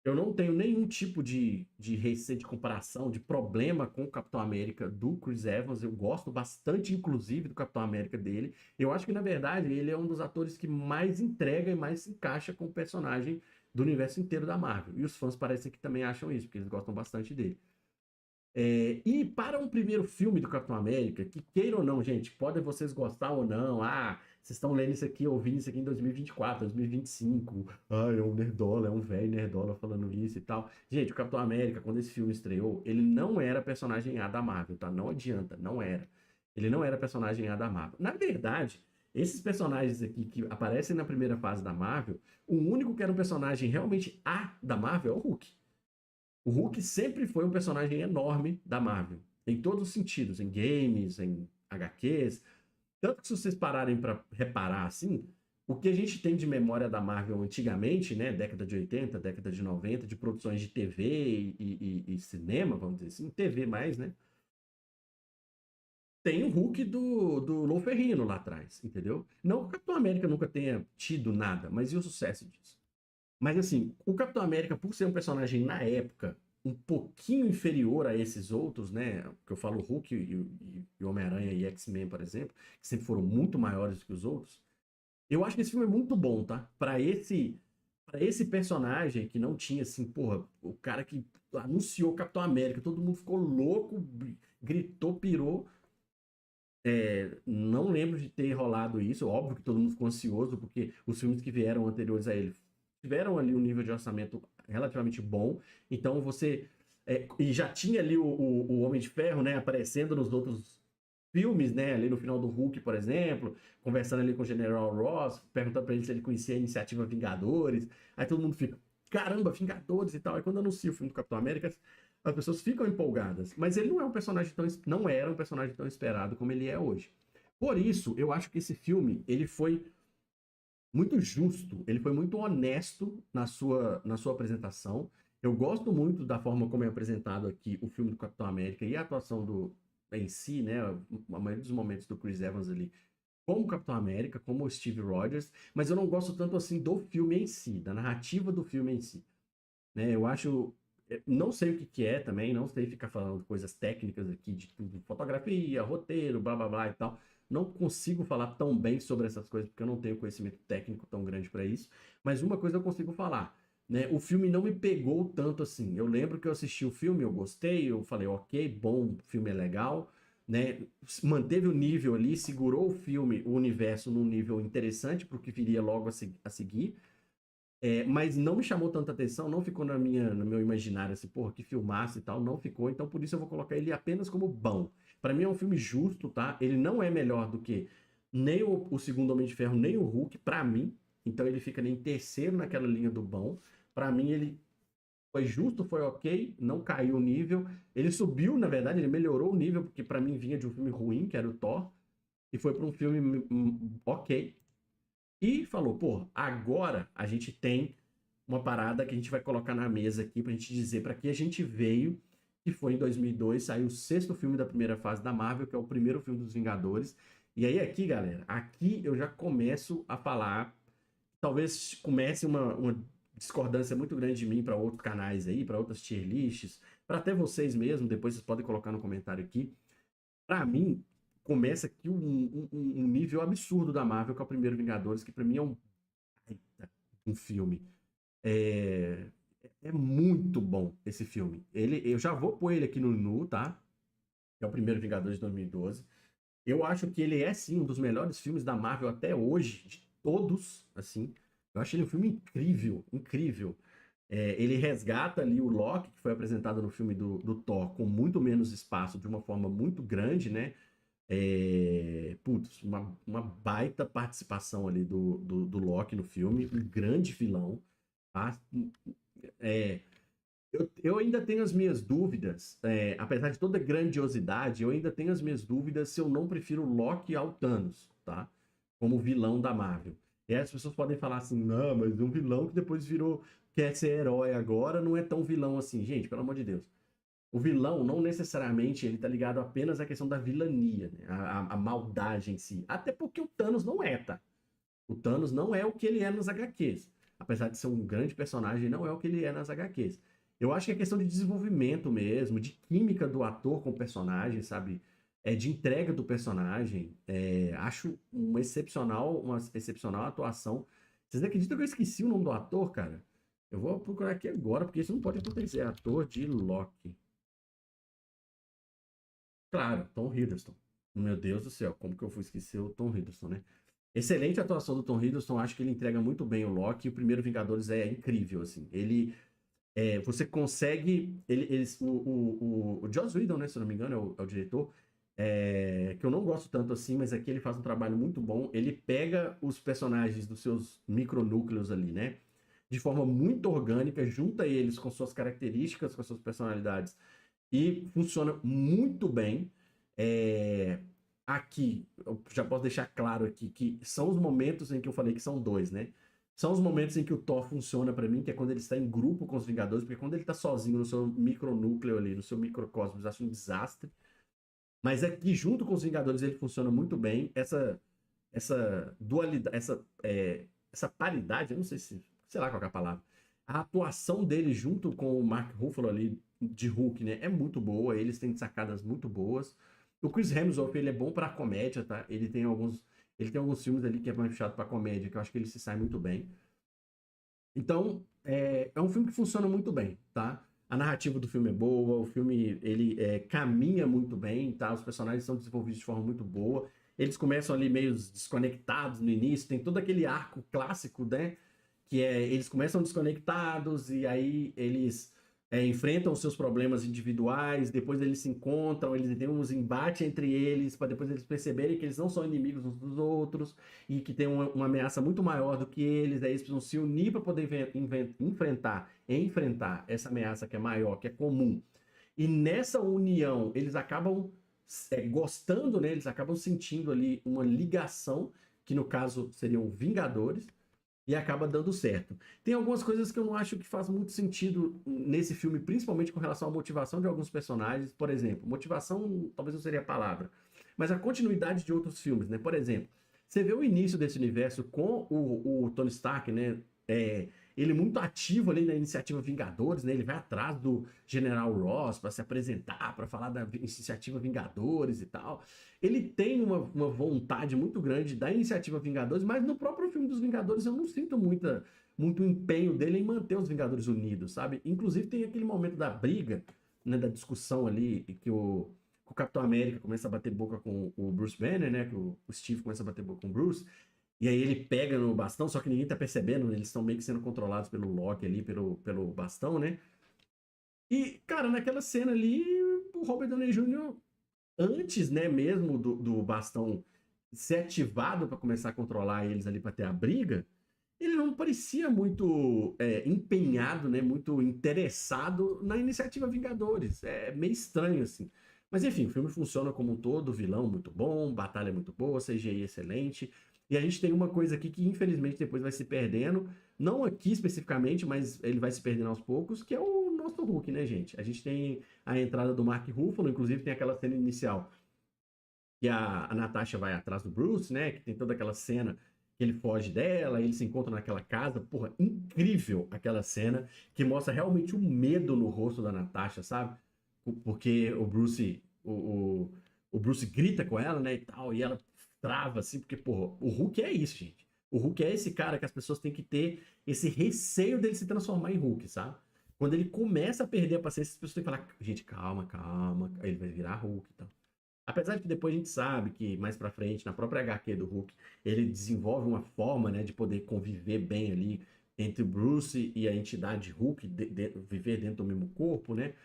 Eu não tenho nenhum tipo de receio de comparação, de problema com o Capitão América do Chris Evans. Eu gosto bastante, inclusive, do Capitão América dele. Eu acho que, na verdade, ele é um dos atores que mais entrega e mais se encaixa com o personagem do universo inteiro da Marvel. E os fãs parecem que também acham isso, porque eles gostam bastante dele. E para um primeiro filme do Capitão América, que queira ou não, gente, podem vocês gostar ou não, vocês estão lendo isso aqui, ouvindo isso aqui em 2024, 2025, é um nerdola, é um velho nerdola falando isso e tal. Gente, o Capitão América, quando esse filme estreou, ele não era personagem A da Marvel, tá? Não adianta, não era. Ele não era personagem A da Marvel. Na verdade, esses personagens aqui que aparecem na primeira fase da Marvel, o único que era um personagem realmente A da Marvel é o Hulk. O Hulk sempre foi um personagem enorme da Marvel, em todos os sentidos, em games, em HQs. Tanto que se vocês pararem para reparar assim, o que a gente tem de memória da Marvel antigamente, né, década de 80, década de 90, de produções de TV e cinema, vamos dizer assim, TV mais, né? Tem o Hulk do Lou Ferrigno lá atrás, entendeu? Não que o Capitão América nunca tenha tido nada, mas e o sucesso disso? Mas assim, o Capitão América, por ser um personagem na época um pouquinho inferior a esses outros, né? Que eu falo Hulk e Homem-Aranha e X-Men, por exemplo, que sempre foram muito maiores que os outros. Eu acho que esse filme é muito bom, tá? Para esse personagem que não tinha assim, porra, o cara que anunciou Capitão América, todo mundo ficou louco, gritou, pirou. Não lembro de ter rolado isso. Óbvio que todo mundo ficou ansioso, porque os filmes que vieram anteriores a ele tiveram ali um nível de orçamento relativamente bom. Então você. E já tinha ali o Homem de Ferro, né, aparecendo nos outros filmes, né, ali no final do Hulk, por exemplo, conversando ali com o General Ross, perguntando pra ele se ele conhecia a iniciativa Vingadores. Aí todo mundo fica, caramba, Vingadores e tal. Aí quando anuncia o filme do Capitão América, as pessoas ficam empolgadas. Mas ele não é um personagem tão, não era um personagem tão esperado como ele é hoje. Por isso, eu acho que esse filme, ele foi muito justo, ele foi muito honesto na sua apresentação. Eu gosto muito da forma como é apresentado aqui o filme do Capitão América e a atuação em si, né? A maioria dos momentos do Chris Evans ali, como o Capitão América, como o Steve Rogers, mas eu não gosto tanto assim do filme em si, da narrativa do filme em si, né? Eu acho, não sei o que que é também, não sei ficar falando coisas técnicas aqui de tudo, fotografia, roteiro, blá blá blá e tal. Não consigo falar tão bem sobre essas coisas porque eu não tenho conhecimento técnico tão grande para isso, mas uma coisa eu consigo falar, né? O filme não me pegou tanto assim. Eu lembro que eu assisti o filme, eu gostei, eu falei, ok, bom, o filme é legal, né? Manteve o nível ali, segurou o filme, o universo num nível interessante para o que viria logo a seguir. Mas não me chamou tanta atenção, não ficou no meu imaginário assim, porra, que filmaço e tal, não ficou, então por isso eu vou colocar ele apenas como bom. Pra mim é um filme justo, tá? Ele não é melhor do que nem o segundo Homem de Ferro, nem o Hulk, pra mim, então ele fica ali em terceiro naquela linha do bom. Para mim, ele foi justo, foi ok, não caiu o nível. Ele subiu, na verdade, ele melhorou o nível, porque para mim vinha de um filme ruim, que era o Thor, e foi para um filme ok. E falou, pô, agora a gente tem uma parada que a gente vai colocar na mesa aqui pra gente dizer para que a gente veio, que foi em 2002, saiu o sexto filme da primeira fase da Marvel, que é o primeiro filme dos Vingadores. E aí aqui, galera, aqui eu já começo a falar, talvez comece uma discordância muito grande de mim para outros canais aí, para outras tier lists, para até vocês mesmo, depois vocês podem colocar no comentário aqui. Para mim, começa aqui um nível absurdo da Marvel, que é o primeiro Vingadores, que para mim é um filme. É, é muito bom esse filme. Eu já vou pôr ele aqui no Nu, tá? Que é o primeiro Vingadores de 2012. Eu acho que ele é, sim, um dos melhores filmes da Marvel até hoje, de todos, assim. Eu acho ele um filme incrível, incrível. Ele resgata ali o Loki, que foi apresentado no filme do Thor, com muito menos espaço, de uma forma muito grande, né? Putz, uma baita participação ali do Loki no filme, um grande vilão, tá? É, eu ainda tenho as minhas dúvidas, apesar de toda a grandiosidade, eu ainda tenho as minhas dúvidas se eu não prefiro o Loki ao Thanos, tá? Como vilão da Marvel. E aí as pessoas podem falar assim, não, mas um vilão que depois virou, quer ser herói agora, não é tão vilão assim. Gente, pelo amor de Deus. O vilão não necessariamente ele tá ligado apenas à questão da vilania, né? A maldade em si. Até porque o Thanos não é, tá? O Thanos não é o que ele é nas HQs. Apesar de ser um grande personagem, não é o que ele é nas HQs. Eu acho que é questão de desenvolvimento mesmo, de química do ator com o personagem, sabe? De entrega do personagem. Acho uma excepcional atuação. Vocês acreditam que eu esqueci o nome do ator, cara? Eu vou procurar aqui agora, porque isso não pode acontecer. Ator de Loki. Claro, Tom Hiddleston. Meu Deus do céu, como que eu fui esquecer o Tom Hiddleston, né? Excelente atuação do Tom Hiddleston, acho que ele entrega muito bem o Loki. E o primeiro Vingadores é incrível, assim. Você consegue, o Joss Whedon, né, se eu não me engano, é o diretor, que eu não gosto tanto assim, mas aqui ele faz um trabalho muito bom. Ele pega os personagens dos seus micronúcleos ali, né, de forma muito orgânica, junta eles com suas características, com suas personalidades e funciona muito bem. É, Aqui, eu já posso deixar claro aqui que são os momentos em que eu falei que são dois, né? São os momentos em que o Thor funciona para mim, que é quando ele está em grupo com os Vingadores, porque quando ele tá sozinho no seu micronúcleo ali, no seu microcosmos, acho um desastre. Mas aqui, junto com os Vingadores, ele funciona muito bem. Essa dualidade, essa paridade, eu não sei se, sei lá qual é a palavra. A atuação dele junto com o Mark Ruffalo ali de Hulk, né, é muito boa. Eles têm sacadas muito boas. O Chris Hemsworth, ele é bom pra comédia, tá? Ele tem alguns filmes ali que é mais puxado pra comédia, que eu acho que ele se sai muito bem. Então, é um filme que funciona muito bem, tá? A narrativa do filme é boa, o filme ele caminha muito bem, tá? Os personagens são desenvolvidos de forma muito boa. Eles começam ali meio desconectados no início, tem todo aquele arco clássico, né? Eles começam desconectados e aí eles enfrentam os seus problemas individuais, depois eles se encontram, eles têm uns embates entre eles, para depois eles perceberem que eles não são inimigos uns dos outros e que tem uma ameaça muito maior do que eles, aí eles precisam se unir para poder enfrentar essa ameaça que é maior, que é comum. E nessa união, eles acabam gostando, né? Eles acabam sentindo ali uma ligação, que no caso seriam Vingadores, e acaba dando certo. Tem algumas coisas que eu não acho que faz muito sentido nesse filme, principalmente com relação à motivação de alguns personagens. Por exemplo, motivação talvez não seria a palavra, mas a continuidade de outros filmes, né? Por exemplo, você vê o início desse universo com o Tony Stark, né? Ele muito ativo ali na iniciativa Vingadores, né? Ele vai atrás do General Ross para se apresentar, para falar da iniciativa Vingadores e tal. Ele tem uma vontade muito grande da iniciativa Vingadores, mas no próprio filme dos Vingadores eu não sinto muito empenho dele em manter os Vingadores unidos, sabe? Inclusive tem aquele momento da briga, né, da discussão ali, que o Capitão América começa a bater boca com o Bruce Banner, né? Que o Steve começa a bater boca com o Bruce. E aí ele pega no bastão, só que ninguém tá percebendo, né? Eles estão meio que sendo controlados pelo Loki ali, pelo bastão, né? E, cara, naquela cena ali, o Robert Downey Jr., antes, né, mesmo do bastão ser ativado para começar a controlar eles ali para ter a briga, ele não parecia muito empenhado, né? Muito interessado na iniciativa Vingadores. É meio estranho, assim. Mas enfim, o filme funciona como um todo, vilão muito bom, batalha muito boa, CGI excelente. E a gente tem uma coisa aqui que infelizmente depois vai se perdendo, não aqui especificamente, mas ele vai se perdendo aos poucos, que é o nosso Hulk, né, gente? A gente tem a entrada do Mark Ruffalo, inclusive tem aquela cena inicial que a Natasha vai atrás do Bruce, né? Que tem toda aquela cena que ele foge dela, eles se encontram naquela casa. Porra, incrível aquela cena que mostra realmente o medo no rosto da Natasha, sabe? Porque o Bruce grita com ela, né, e tal, e ela trava assim, porque, porra, o Hulk é isso, gente. O Hulk é esse cara que as pessoas têm que ter esse receio dele se transformar em Hulk, sabe? Quando ele começa a perder a paciência, as pessoas têm que falar, gente, calma, calma, aí ele vai virar Hulk e tal. Apesar de que depois a gente sabe que mais pra frente, na própria HQ do Hulk, ele desenvolve uma forma, né, de poder conviver bem ali entre o Bruce e a entidade Hulk, viver dentro do mesmo corpo, né?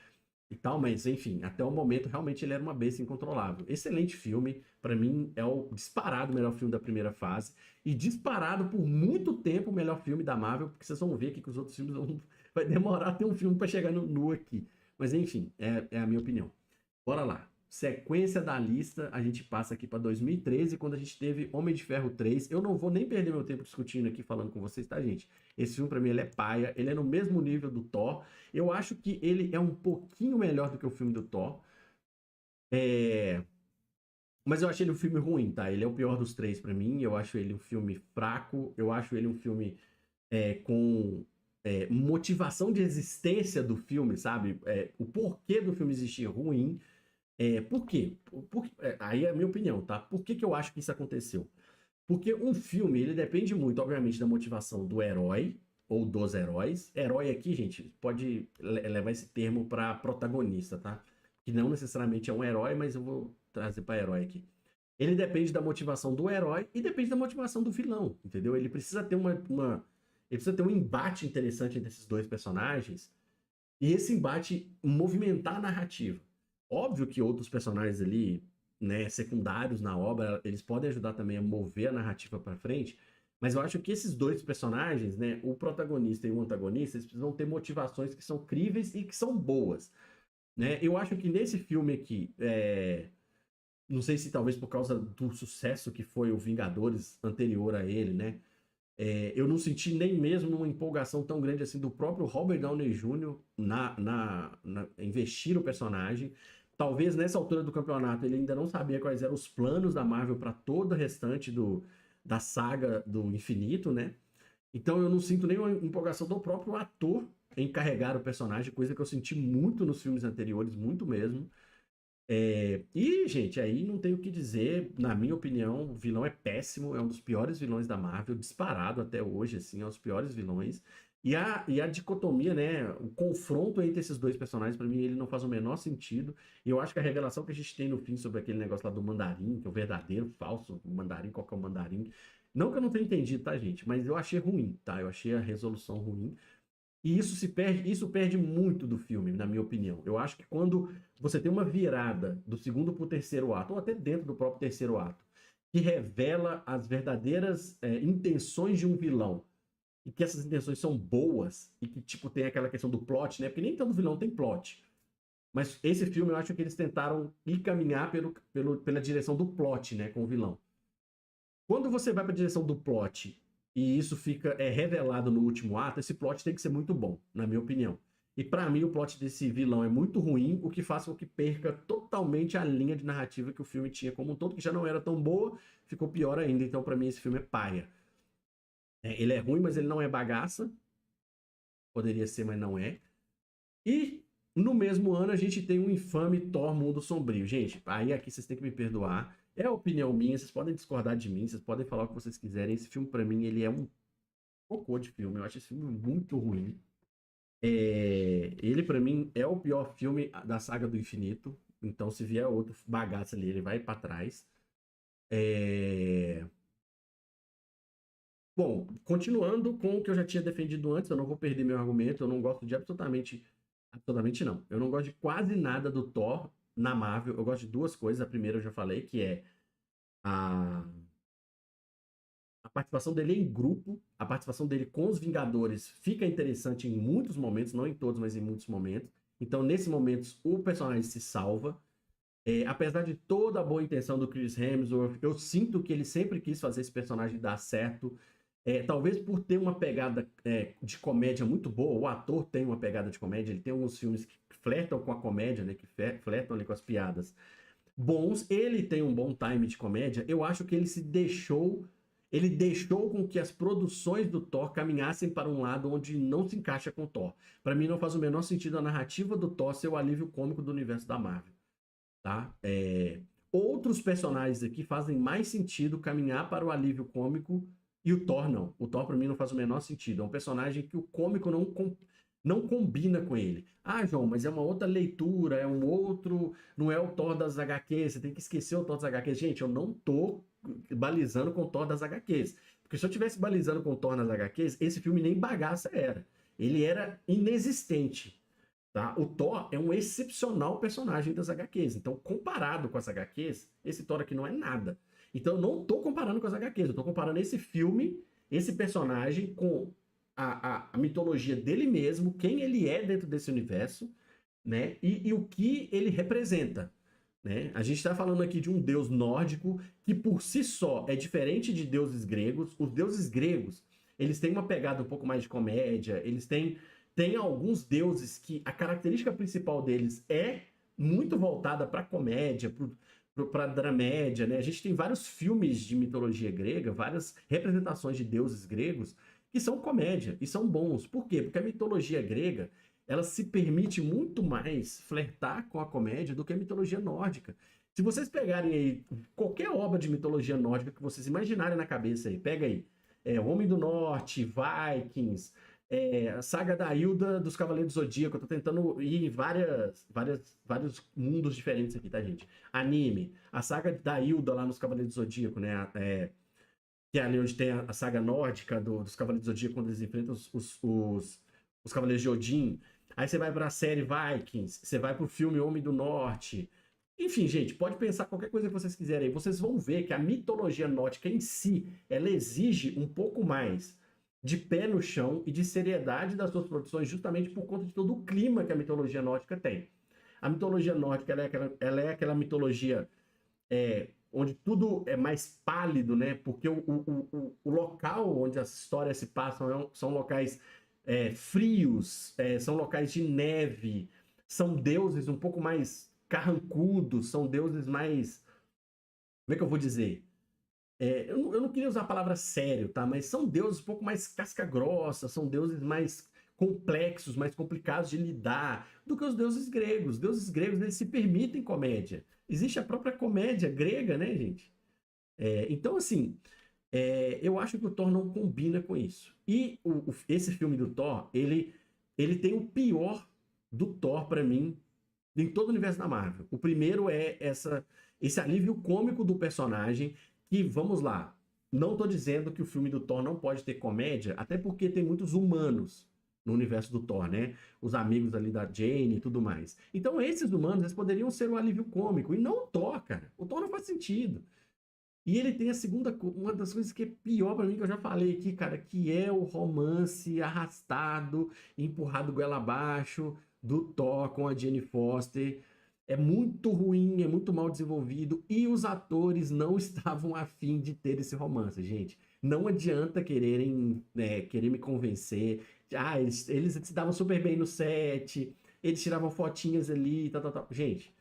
E tal, mas enfim, até o momento realmente ele era uma besta incontrolável. Excelente filme, pra mim é o disparado melhor filme da primeira fase e disparado por muito tempo o melhor filme da Marvel, porque vocês vão ver aqui que os outros filmes vai demorar a ter um filme pra chegar no aqui. Mas enfim, é a minha opinião. Bora lá. Sequência da lista, a gente passa aqui para 2013, quando a gente teve Homem de Ferro 3. Eu não vou nem perder meu tempo discutindo aqui, falando com vocês, tá, gente? Esse filme, para mim, ele é paia. Ele é no mesmo nível do Thor. Eu acho que ele é um pouquinho melhor do que o filme do Thor. É... Mas eu achei ele um filme ruim, tá? Ele é o pior dos três para mim. Eu acho ele um filme fraco. Eu acho ele um filme com motivação de existência do filme, sabe? O porquê do filme existir ruim. Por quê? Aí é a minha opinião, tá? Por que que eu acho que isso aconteceu? Porque um filme, ele depende muito, obviamente, da motivação do herói ou dos heróis. Herói aqui, gente, pode levar esse termo para protagonista, tá? Que não necessariamente é um herói, mas eu vou trazer para herói aqui. Ele depende da motivação do herói e depende da motivação do vilão, entendeu? Ele precisa ter ele precisa ter um embate interessante entre esses dois personagens e esse embate movimentar a narrativa. Óbvio que outros personagens ali, né, secundários na obra, eles podem ajudar também a mover a narrativa para frente, mas eu acho que esses dois personagens, né, o protagonista e o antagonista, eles precisam ter motivações que são críveis e que são boas, né? Eu acho que nesse filme aqui, não sei se talvez por causa do sucesso que foi o Vingadores anterior a ele, né? Eu não senti nem mesmo uma empolgação tão grande assim do próprio Robert Downey Jr. Investir no personagem. Talvez nessa altura do campeonato ele ainda não sabia quais eram os planos da Marvel para todo o restante da saga do infinito, né? Então eu não sinto nenhuma empolgação do próprio ator em carregar o personagem, coisa que eu senti muito nos filmes anteriores, muito mesmo. E, gente, aí não tem o que dizer. Na minha opinião, o vilão é péssimo, é um dos piores vilões da Marvel, disparado até hoje, assim, é um dos piores vilões. E a dicotomia, né? O confronto entre esses dois personagens, pra mim, ele não faz o menor sentido. E eu acho que a revelação que a gente tem no fim sobre aquele negócio lá do mandarim, que é o verdadeiro, falso mandarim, qual que é o mandarim. Não que eu não tenha entendido, tá, gente? Mas eu achei ruim, tá? Eu achei a resolução ruim. E isso perde muito do filme, na minha opinião. Eu acho que quando você tem uma virada do segundo para o terceiro ato, ou até dentro do próprio terceiro ato, que revela as verdadeiras intenções de um vilão, e que essas intenções são boas, e que, tipo, tem aquela questão do plot, né? Porque nem todo vilão tem plot. Mas esse filme eu acho que eles tentaram ir caminhar pela direção do plot, né? Com o vilão. Quando você vai para a direção do plot e isso fica revelado no último ato, esse plot tem que ser muito bom, na minha opinião. E para mim o plot desse vilão é muito ruim, o que faz com que perca totalmente a linha de narrativa que o filme tinha como um todo, que já não era tão boa, ficou pior ainda. Então para mim esse filme é paia. Ele é ruim, mas ele não é bagaça. Poderia ser, mas não é. E no mesmo ano a gente tem um infame Thor Mundo Sombrio. Gente, aí aqui vocês têm que me perdoar. É a opinião minha, vocês podem discordar de mim, vocês podem falar o que vocês quiserem. Esse filme, pra mim, ele é um cocô de filme. Eu acho esse filme muito ruim. Ele, pra mim, é o pior filme da saga do infinito. Então, se vier outro bagaço ali, ele vai pra trás. É... Bom, continuando com o que eu já tinha defendido antes, eu não vou perder meu argumento, eu não gosto de absolutamente não. Eu não gosto de quase nada do Thor na Marvel. Eu gosto de duas coisas. A primeira eu já falei, que é a participação dele em grupo, a participação dele com os Vingadores fica interessante em muitos momentos, não em todos, mas em muitos momentos. Então, nesses momentos, o personagem se salva. Apesar de toda a boa intenção do Chris Hemsworth, eu sinto que ele sempre quis fazer esse personagem dar certo. Talvez por ter uma pegada de comédia muito boa, o ator tem uma pegada de comédia, ele tem alguns filmes que flertam com a comédia, né, que flertam ali com as piadas bons, ele tem um bom time de comédia. Eu acho que ele deixou com que as produções do Thor caminhassem para um lado onde não se encaixa com o Thor. Para mim não faz o menor sentido a narrativa do Thor ser o alívio cômico do universo da Marvel, tá? Outros personagens aqui fazem mais sentido caminhar para o alívio cômico e o Thor não. O Thor para mim não faz o menor sentido. É um personagem que o cômico não combina com ele. Ah, João, mas é uma outra leitura, é um outro... Não é o Thor das HQs, você tem que esquecer o Thor das HQs. Gente, eu não tô balizando com o Thor das HQs. Porque se eu tivesse balizando com o Thor nas HQs, esse filme nem bagaça era. Ele era inexistente. Tá? O Thor é um excepcional personagem das HQs. Então, comparado com as HQs, esse Thor aqui não é nada. Então, eu não estou comparando com as HQs. Eu estou comparando esse filme, esse personagem, com a mitologia dele mesmo, quem ele é dentro desse universo, né? E o que ele representa. Né? A gente está falando aqui de um deus nórdico que, por si só, é diferente de deuses gregos. Os deuses gregos, eles têm uma pegada um pouco mais de comédia, eles têm alguns deuses que a característica principal deles é muito voltada para comédia, para dramédia, né? A gente tem vários filmes de mitologia grega, várias representações de deuses gregos que são comédia e são bons. Por quê? Porque a mitologia grega, ela se permite muito mais flertar com a comédia do que a mitologia nórdica. Se vocês pegarem aí qualquer obra de mitologia nórdica que vocês imaginarem na cabeça aí, pega aí, Homem do Norte, Vikings, a saga da Hilda dos Cavaleiros do Zodíaco. Eu tô tentando ir em vários mundos diferentes aqui, tá, gente? Anime, a saga da Hilda lá nos Cavaleiros do Zodíaco, né? Que é ali onde tem a saga nórdica dos Cavaleiros do Zodíaco, quando eles enfrentam os Cavaleiros de Odin. Aí você vai pra série Vikings, você vai pro filme Homem do Norte. Enfim, gente, pode pensar qualquer coisa que vocês quiserem aí. Vocês vão ver que a mitologia nórdica em si, ela exige um pouco mais de pé no chão e de seriedade das suas produções, justamente por conta de todo o clima que a mitologia nórdica tem. A mitologia nórdica, ela é aquela mitologia onde tudo é mais pálido, né? Porque o local onde as histórias se passam são locais frios, são locais de neve, são deuses um pouco mais carrancudos, são deuses mais... Como é que eu vou dizer? Eu não queria usar a palavra sério, tá? Mas são deuses um pouco mais casca-grossa, são deuses mais complexos, mais complicados de lidar do que os deuses gregos. Os deuses gregos, eles se permitem comédia. Existe a própria comédia grega, né, gente? Então, assim, eu acho que o Thor não combina com isso. E esse filme do Thor, ele tem o pior do Thor para mim em todo o universo da Marvel. O primeiro é esse alívio cômico do personagem que, vamos lá, não estou dizendo que o filme do Thor não pode ter comédia, até porque tem muitos humanos no universo do Thor, né? Os amigos ali da Jane e tudo mais. Então esses humanos, eles poderiam ser um alívio cômico, e não o Thor, cara. O Thor não faz sentido. E ele tem uma das coisas que é pior pra mim, que eu já falei aqui, cara, que é o romance arrastado, empurrado goela abaixo do Thor com a Jane Foster. É muito ruim, é muito mal desenvolvido, e os atores não estavam afim de ter esse romance, gente. Não adianta querer me convencer. Eles se davam super bem no set, eles tiravam fotinhas ali, tal, tal, tal. Gente,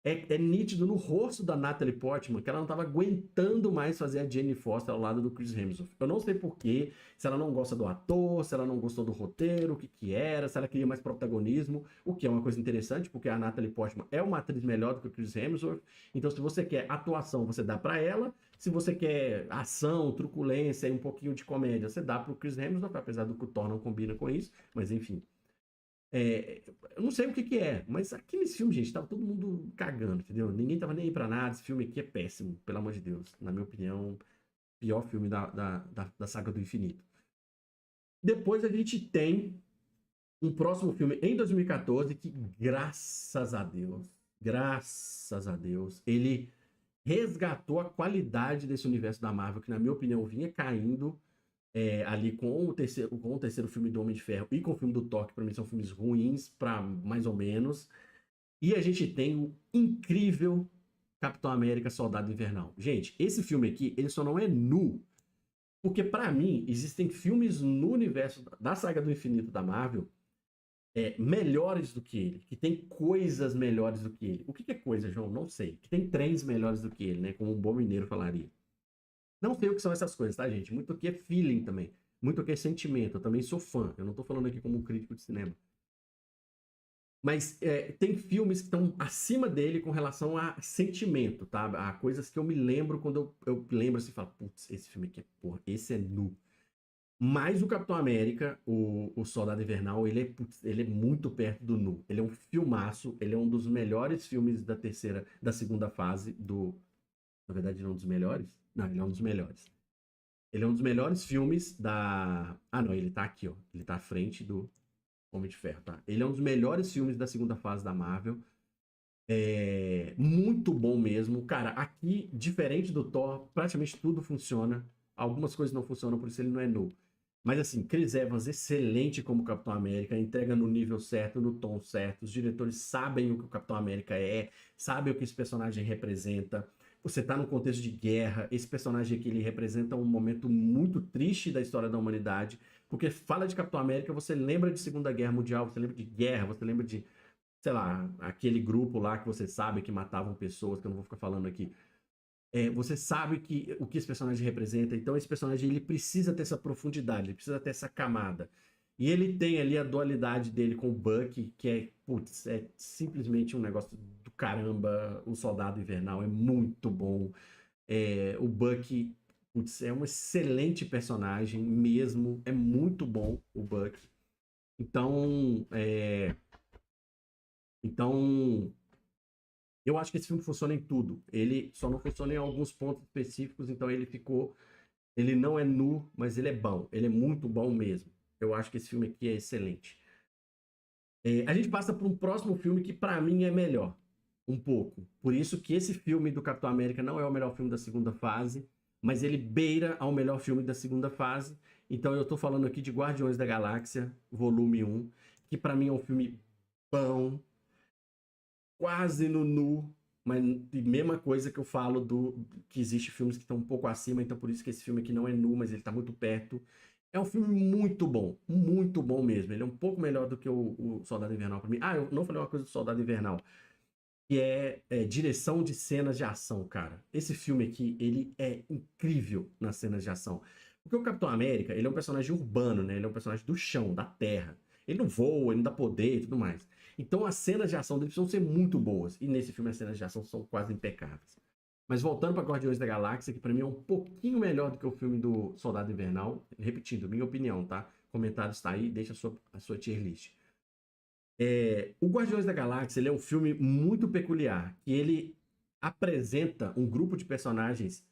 é nítido no rosto da Natalie Portman que ela não estava aguentando mais fazer a Jane Foster ao lado do Chris Hemsworth. Eu não sei porquê, se ela não gosta do ator, se ela não gostou do roteiro, o que era, se ela queria mais protagonismo, o que é uma coisa interessante, porque a Natalie Portman é uma atriz melhor do que o Chris Hemsworth. Então, se você quer atuação, você dá para ela. Se você quer ação, truculência e um pouquinho de comédia, você dá para o Chris Hemsworth, apesar do que o Thor não combina com isso, mas enfim. Eu não sei o que é, mas aqui nesse filme, gente, tava todo mundo cagando, entendeu? Ninguém tava nem aí pra nada. Esse filme aqui é péssimo, pelo amor de Deus. Na minha opinião, pior filme da saga do infinito. Depois a gente tem um próximo filme em 2014 que, graças a Deus, ele resgatou a qualidade desse universo da Marvel, que na minha opinião vinha caindo ali com o terceiro filme do Homem de Ferro e com o filme do Thor, que pra mim são filmes ruins, pra mais ou menos. E a gente tem o incrível Capitão América Soldado Invernal. Gente, esse filme aqui, ele só não é nu, porque pra mim existem filmes no universo da saga do infinito da Marvel melhores do que ele, que tem coisas melhores do que ele. O que que é coisa, João? Não sei. Que tem trens melhores do que ele, né? Como um bom mineiro falaria. Não sei o que são essas coisas, tá, gente? Muito o que é feeling também. Muito o que é sentimento. Eu também sou fã. Eu não tô falando aqui como um crítico de cinema. Mas tem filmes que estão acima dele com relação a sentimento, tá? A coisas que eu me lembro quando eu lembro assim, falo, putz, esse filme aqui é porra, esse é nu. Mas o Capitão América, o Soldado Invernal, putz, ele é muito perto do nu. Ele é um filmaço, ele é um dos melhores filmes da segunda fase do... Na verdade, não é um dos melhores? Não, ele é um dos melhores. Ele é um dos melhores filmes da... Ah, não, ele tá aqui, ó. Ele tá à frente do Homem de Ferro, tá? Ele é um dos melhores filmes da segunda fase da Marvel. É muito bom mesmo. Cara, aqui, diferente do Thor, praticamente tudo funciona. Algumas coisas não funcionam, por isso ele não é nu. Mas assim, Chris Evans, excelente como Capitão América, entrega no nível certo, no tom certo. Os diretores sabem o que o Capitão América é, sabem o que esse personagem representa. Você tá num contexto de guerra, esse personagem aqui ele representa um momento muito triste da história da humanidade, porque fala de Capitão América, você lembra de Segunda Guerra Mundial, você lembra de guerra, você lembra de, sei lá, aquele grupo lá que você sabe que matavam pessoas, que eu não vou ficar falando aqui. Você sabe o que esse personagem representa, então esse personagem ele precisa ter essa profundidade, ele precisa ter essa camada. E ele tem ali a dualidade dele com o Bucky, que putz, é simplesmente um negócio do caramba. O Soldado Invernal é muito bom. O Bucky, putz, é um excelente personagem mesmo, é muito bom o Bucky. Então, eu acho que esse filme funciona em tudo. Ele só não funciona em alguns pontos específicos, então ele ficou. Ele não é nu, mas ele é bom. Ele é muito bom mesmo. Eu acho que esse filme aqui é excelente. A gente passa para um próximo filme que para mim é melhor. Um pouco. Por isso que esse filme do Capitão América não é o melhor filme da segunda fase, mas ele beira ao melhor filme da segunda fase. Então eu tô falando aqui de Guardiões da Galáxia, volume 1, que para mim é um filme bom, quase no nu, mas mesma coisa que eu falo que existe filmes que estão um pouco acima, então por isso que esse filme aqui não é nu, mas ele tá muito perto. É um filme muito bom mesmo. Ele é um pouco melhor do que o Soldado Invernal pra mim. Ah, eu não falei uma coisa do Soldado Invernal, que é direção de cenas de ação, cara. Esse filme aqui, ele é incrível nas cenas de ação. Porque o Capitão América, ele é um personagem urbano, né? Ele é um personagem do chão, da terra. Ele não voa, ele não dá poder e tudo mais. Então as cenas de ação dele precisam ser muito boas. E nesse filme as cenas de ação são quase impecáveis. Mas voltando para Guardiões da Galáxia, que para mim é um pouquinho melhor do que o filme do Soldado Invernal. Repetindo, minha opinião, tá? Comentário está aí, deixa a sua tier list. O Guardiões da Galáxia ele é um filme muito peculiar, que ele apresenta um grupo de personagens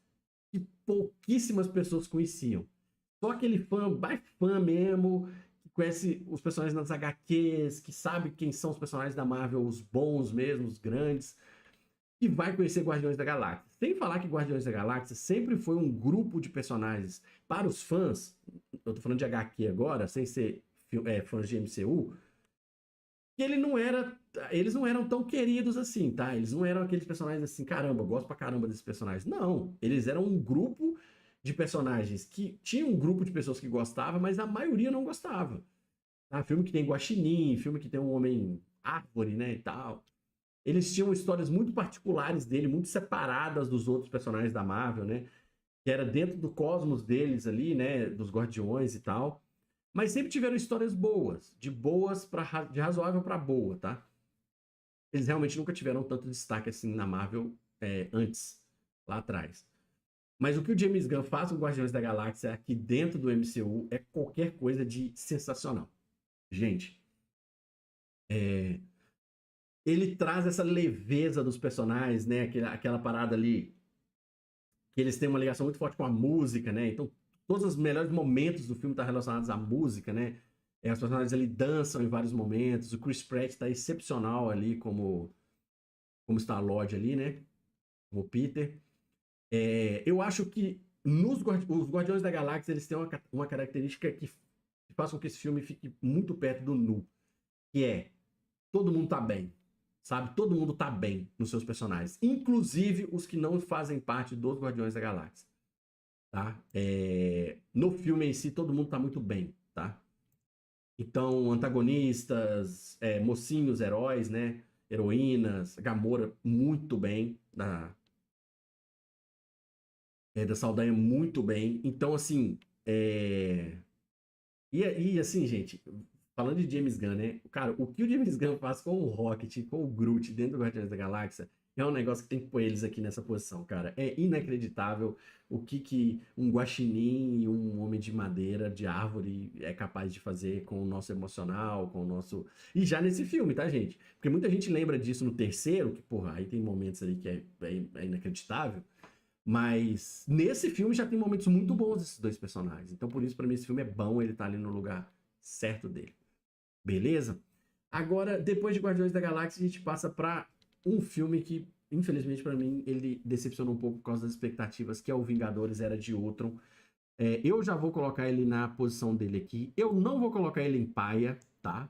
que pouquíssimas pessoas conheciam. Só aquele fã, mais fã mesmo, que conhece os personagens nas HQs, que sabe quem são os personagens da Marvel, os bons mesmo, os grandes, que vai conhecer Guardiões da Galáxia. Sem falar que Guardiões da Galáxia sempre foi um grupo de personagens para os fãs, eu tô falando de HQ agora, sem ser fãs de MCU, que eles não eram tão queridos assim, tá? Eles não eram aqueles personagens assim, caramba, eu gosto pra caramba desses personagens. Não, eles eram um grupo de personagens que tinha um grupo de pessoas que gostava, mas a maioria não gostava. Tá? Filme que tem guaxinim, filme que tem um homem árvore, né, e tal. Eles tinham histórias muito particulares dele, muito separadas dos outros personagens da Marvel, né? Que era dentro do cosmos deles ali, né, dos Guardiões e tal. Mas sempre tiveram histórias boas, de razoável para boa, tá? Eles realmente nunca tiveram tanto destaque assim na Marvel antes, lá atrás. Mas o que o James Gunn faz com Guardiões da Galáxia aqui dentro do MCU é qualquer coisa de sensacional. Gente, ele traz essa leveza dos personagens, né? Aquela parada ali que eles têm uma ligação muito forte com a música, né? Então, todos os melhores momentos do filme estão relacionados à música, né? Os personagens ali dançam em vários momentos. O Chris Pratt está excepcional ali como Star-Lord ali, né? Como Peter. Eu acho que os Guardiões da Galáxia eles têm uma característica que faz com que esse filme fique muito perto do nu, que é todo mundo tá bem, sabe? Todo mundo tá bem nos seus personagens, inclusive os que não fazem parte dos Guardiões da Galáxia, tá? No filme em si, todo mundo tá muito bem, tá? Então, antagonistas, mocinhos, heróis, né? Heroínas, Gamora muito bem, da Saldanha muito bem. Então, assim, e assim, gente, falando de James Gunn, né? Cara, o que o James Gunn faz com o Rocket, com o Groot dentro do Guardiões da Galáxia, é um negócio que tem que pôr eles aqui nessa posição, cara. É inacreditável o que um guaxinim e um homem de madeira, de árvore, é capaz de fazer com o nosso emocional, com o nosso... E já nesse filme, tá, gente? Porque muita gente lembra disso no terceiro, que, porra, aí tem momentos ali que é inacreditável. Mas nesse filme já tem momentos muito bons desses dois personagens. Então, por isso, pra mim, esse filme é bom, ele tá ali no lugar certo dele. Beleza? Agora, depois de Guardiões da Galáxia, a gente passa pra um filme que, infelizmente, pra mim, ele decepcionou um pouco por causa das expectativas, que é o Vingadores Era de Ultron. Eu já vou colocar ele na posição dele aqui. Eu não vou colocar ele em paia, tá?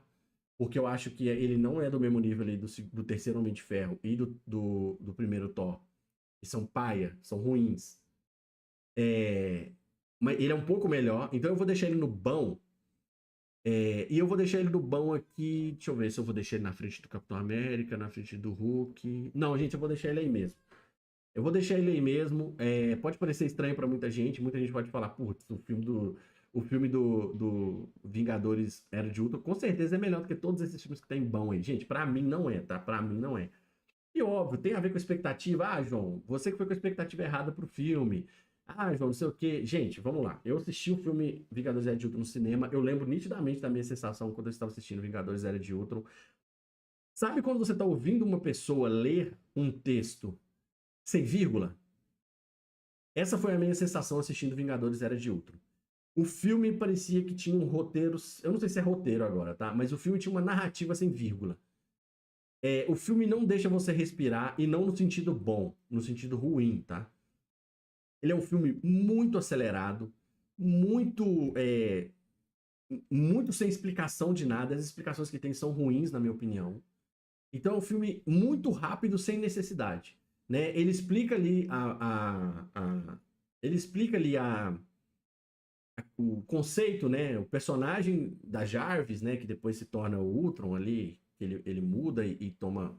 Porque eu acho que ele não é do mesmo nível ali do terceiro Homem de Ferro e do primeiro Thor. Que são paia, são ruins. Mas ele é um pouco melhor, então eu vou deixar ele no bom. E eu vou deixar ele no bom aqui. Deixa eu ver se eu vou deixar ele na frente do Capitão América, na frente do Hulk. Não, gente, eu vou deixar ele aí mesmo. Eu vou deixar ele aí mesmo. Pode parecer estranho pra muita gente. Muita gente pode falar, putz, o filme do Vingadores Era de Ultron com certeza é melhor do que todos esses filmes que tem bom aí. Gente, pra mim não é, tá? Pra mim não é. E óbvio, tem a ver com a expectativa. Ah, João, você que foi com a expectativa errada pro filme. Ah, João, não sei o quê. Gente, vamos lá. Eu assisti o filme Vingadores Era de Ultron no cinema. Eu lembro nitidamente da minha sensação quando eu estava assistindo Vingadores Era de Ultron. Sabe quando você está ouvindo uma pessoa ler um texto sem vírgula? Essa foi a minha sensação assistindo Vingadores Era de Ultron. O filme parecia que tinha um roteiro. Eu não sei se é roteiro agora, tá? Mas o filme tinha uma narrativa sem vírgula. O filme não deixa você respirar, e não no sentido bom, no sentido ruim, tá? Ele é um filme muito acelerado, muito, muito sem explicação de nada. As explicações que tem são ruins, na minha opinião. Então é um filme muito rápido, sem necessidade. Né? Ele explica ali ele explica ali o conceito, né? O personagem da Jarvis, né? Que depois se torna o Ultron ali, que ele muda e toma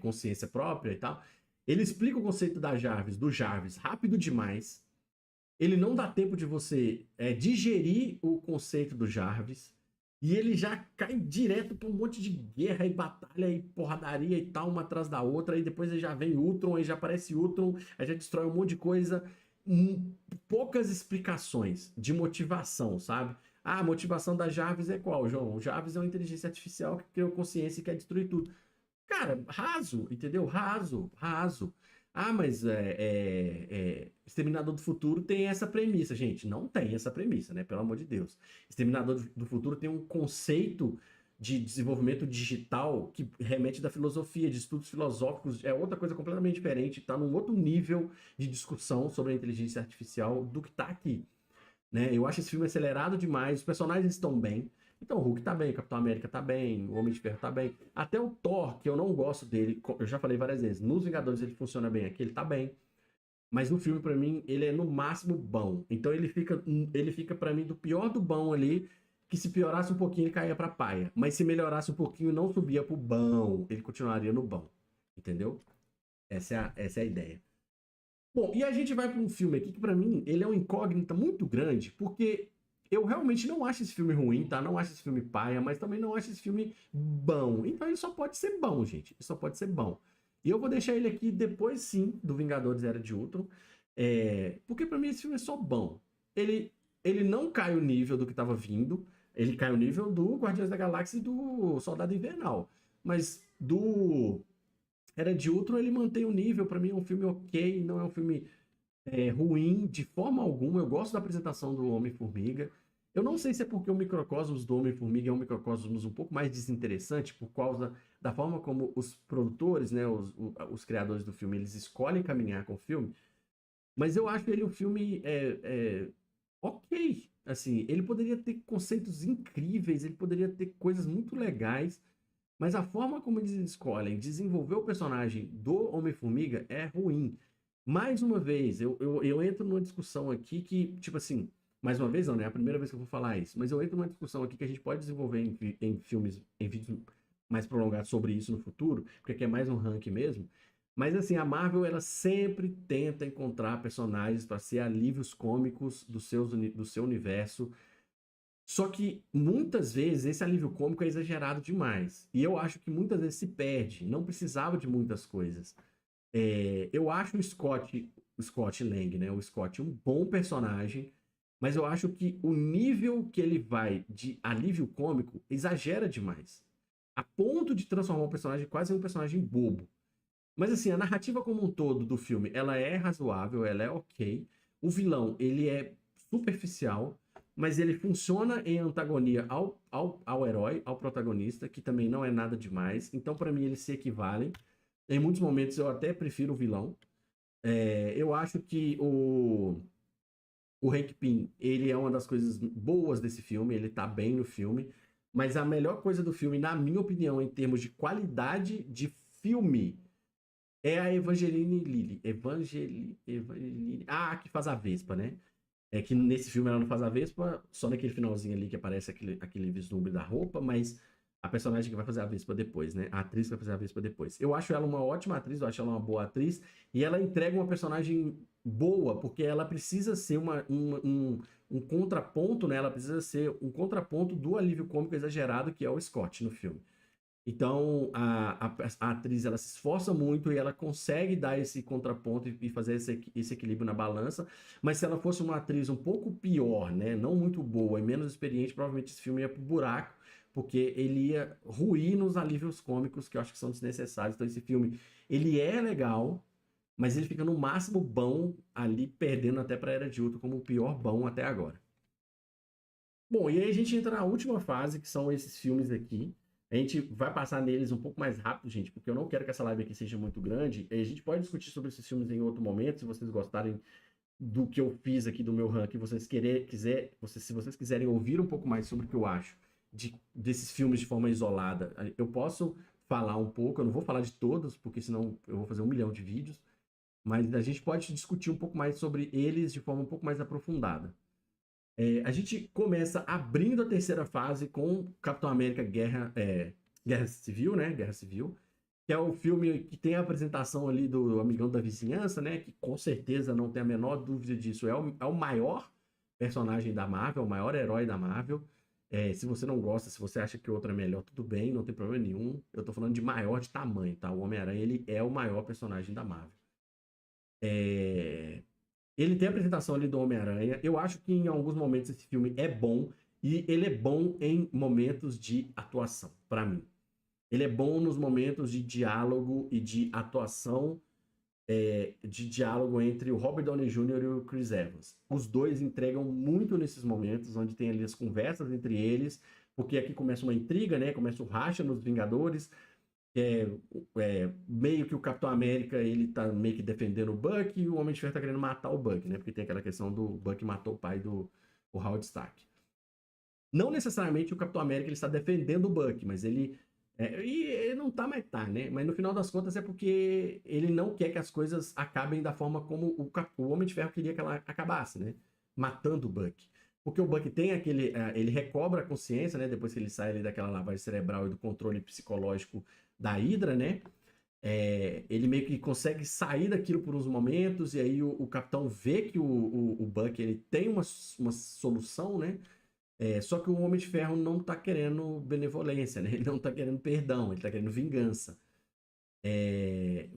consciência própria e tal. Ele explica o conceito da Jarvis, do Jarvis, rápido demais. Ele não dá tempo de você digerir o conceito do Jarvis. E ele já cai direto para um monte de guerra e batalha e porradaria e tal, uma atrás da outra. E depois já vem Ultron, aí já aparece Ultron, aí já destrói um monte de coisa. Poucas explicações de motivação, sabe? Ah, a motivação da Jarvis é qual, João? O Jarvis é uma inteligência artificial que criou consciência e quer destruir tudo. Cara, raso, entendeu? Raso, raso. Ah, mas Exterminador do Futuro tem essa premissa. Gente, não tem essa premissa, né? Pelo amor de Deus. Exterminador do Futuro tem um conceito de desenvolvimento digital que remete da filosofia, de estudos filosóficos, é outra coisa completamente diferente, tá num outro nível de discussão sobre a inteligência artificial do que tá aqui, né? Eu acho esse filme acelerado demais, os personagens estão bem. Então o Hulk tá bem, o Capitão América tá bem, o Homem de Ferro tá bem. Até o Thor, que eu não gosto dele, eu já falei várias vezes, nos Vingadores ele funciona bem aqui, ele tá bem. Mas no filme, pra mim, ele é no máximo bom. Então ele fica para mim do pior do bom ali, que se piorasse um pouquinho ele caía pra paia. Mas se melhorasse um pouquinho não subia pro bom, ele continuaria no bom. Entendeu? Essa é a ideia. Bom, e a gente vai para um filme aqui que pra mim ele é uma incógnita muito grande, porque eu realmente não acho esse filme ruim, tá? Não acho esse filme paia, mas também não acho esse filme bom. Então ele só pode ser bom, gente. Ele só pode ser bom. E eu vou deixar ele aqui depois, sim, do Vingadores Era de Ultron, porque pra mim esse filme é só bom. Ele não cai o nível do que tava vindo, ele cai o nível do Guardiões da Galáxia e do Soldado Invernal. Mas do Era de Ultron ele mantém o nível, pra mim é um filme ok, não é um filme ruim de forma alguma. Eu gosto da apresentação do Homem-Formiga. Eu não sei se é porque o microcosmos do Homem-Formiga é um microcosmos um pouco mais desinteressante por causa da forma como os produtores, né, os criadores do filme, eles escolhem caminhar com o filme. Mas eu acho ele um filme ok. Assim, ele poderia ter conceitos incríveis, ele poderia ter coisas muito legais, mas a forma como eles escolhem desenvolver o personagem do Homem-Formiga é ruim. Mais uma vez, eu entro numa discussão aqui que, tipo assim, mais uma vez não, né? É a primeira vez que eu vou falar isso, mas eu entro numa discussão aqui que a gente pode desenvolver em filmes, em vídeos mais prolongados sobre isso no futuro, porque aqui é mais um ranking mesmo. Mas assim, a Marvel, ela sempre tenta encontrar personagens para ser alívios cômicos do seu universo. Só que muitas vezes esse alívio cômico é exagerado demais. E eu acho que muitas vezes se perde. Não precisava de muitas coisas. Eu acho o Scott Lang, né? O Scott um bom personagem, mas eu acho que o nível que ele vai de alívio cômico exagera demais. A ponto de transformar o personagem quase em um personagem bobo. Mas assim, a narrativa como um todo do filme, ela é razoável, ela é ok. O vilão, ele é superficial, mas ele funciona em antagonia ao herói, ao protagonista, que também não é nada demais. Então, para mim, eles se equivalem. Em muitos momentos, eu até prefiro o vilão. Eu acho que o Hank Pym, ele é uma das coisas boas desse filme, ele tá bem no filme. Mas a melhor coisa do filme, na minha opinião, em termos de qualidade de filme, é a Evangeline Lilly. Evangeline. Ah, que faz a Vespa, né? É que nesse filme ela não faz a Vespa, só naquele finalzinho ali que aparece aquele vislumbre da roupa, mas a personagem que vai fazer a Vespa depois, né? A atriz que vai fazer a Vespa depois. Eu acho ela uma ótima atriz, eu acho ela uma boa atriz, e ela entrega uma personagem boa, porque ela precisa ser um contraponto, né? Ela precisa ser um contraponto do alívio cômico exagerado que é o Scott no filme. Então, a atriz ela se esforça muito e ela consegue dar esse contraponto e fazer esse equilíbrio na balança. Mas se ela fosse uma atriz um pouco pior, né, não muito boa e menos experiente, provavelmente esse filme ia pro buraco, porque ele ia ruir nos alívios cômicos que eu acho que são desnecessários. Então, esse filme, ele é legal, mas ele fica no máximo bom ali, perdendo até para Era de Ultron como o pior bom até agora. Bom, e aí a gente entra na última fase, que são esses filmes aqui. A gente vai passar neles um pouco mais rápido, gente, porque eu não quero que essa live aqui seja muito grande. E a gente pode discutir sobre esses filmes em outro momento, se vocês gostarem do que eu fiz aqui do meu ranking, se vocês quiserem ouvir um pouco mais sobre o que eu acho desses filmes de forma isolada, eu posso falar um pouco, eu não vou falar de todos, porque senão eu vou fazer 1 milhão de vídeos, mas a gente pode discutir um pouco mais sobre eles de forma um pouco mais aprofundada. A gente começa abrindo a terceira fase com Capitão América Guerra Civil, né? Guerra Civil, que é o filme que tem a apresentação ali do amigão da vizinhança, né? Que com certeza não tem a menor dúvida disso. É o maior personagem da Marvel, o maior herói da Marvel. Se você não gosta, se você acha que o outro é melhor, tudo bem, não tem problema nenhum. Eu tô falando de maior de tamanho, tá? O Homem-Aranha, ele é o maior personagem da Marvel. É, Ele tem a apresentação ali do Homem-Aranha. Eu acho que em alguns momentos esse filme é bom e ele é bom em momentos de atuação, para mim. Ele é bom nos momentos de diálogo e de atuação, de diálogo entre o Robert Downey Jr. e o Chris Evans. Os dois entregam muito nesses momentos, onde tem ali as conversas entre eles, porque aqui começa uma intriga, né? Começa o racha nos Vingadores, é, meio que o Capitão América ele tá meio que defendendo o Buck e o Homem de Ferro tá querendo matar o Buck, né? Porque tem aquela questão do Buck matou o pai do Howard Stark. Não necessariamente o Capitão América ele está defendendo o Buck, mas ele não tá, mas tá, né? Mas no final das contas é porque ele não quer que as coisas acabem da forma como o Homem de Ferro queria que ela acabasse, né? Matando o Buck. Porque o Buck tem ele recobra a consciência, né? Depois que ele sai ali daquela lavagem cerebral e do controle psicológico da Hydra, né? Ele meio que consegue sair daquilo por uns momentos, e aí o Capitão vê que o Buck ele tem uma solução, né? Só que o Homem de Ferro não tá querendo benevolência, né? Ele não tá querendo perdão, ele tá querendo vingança.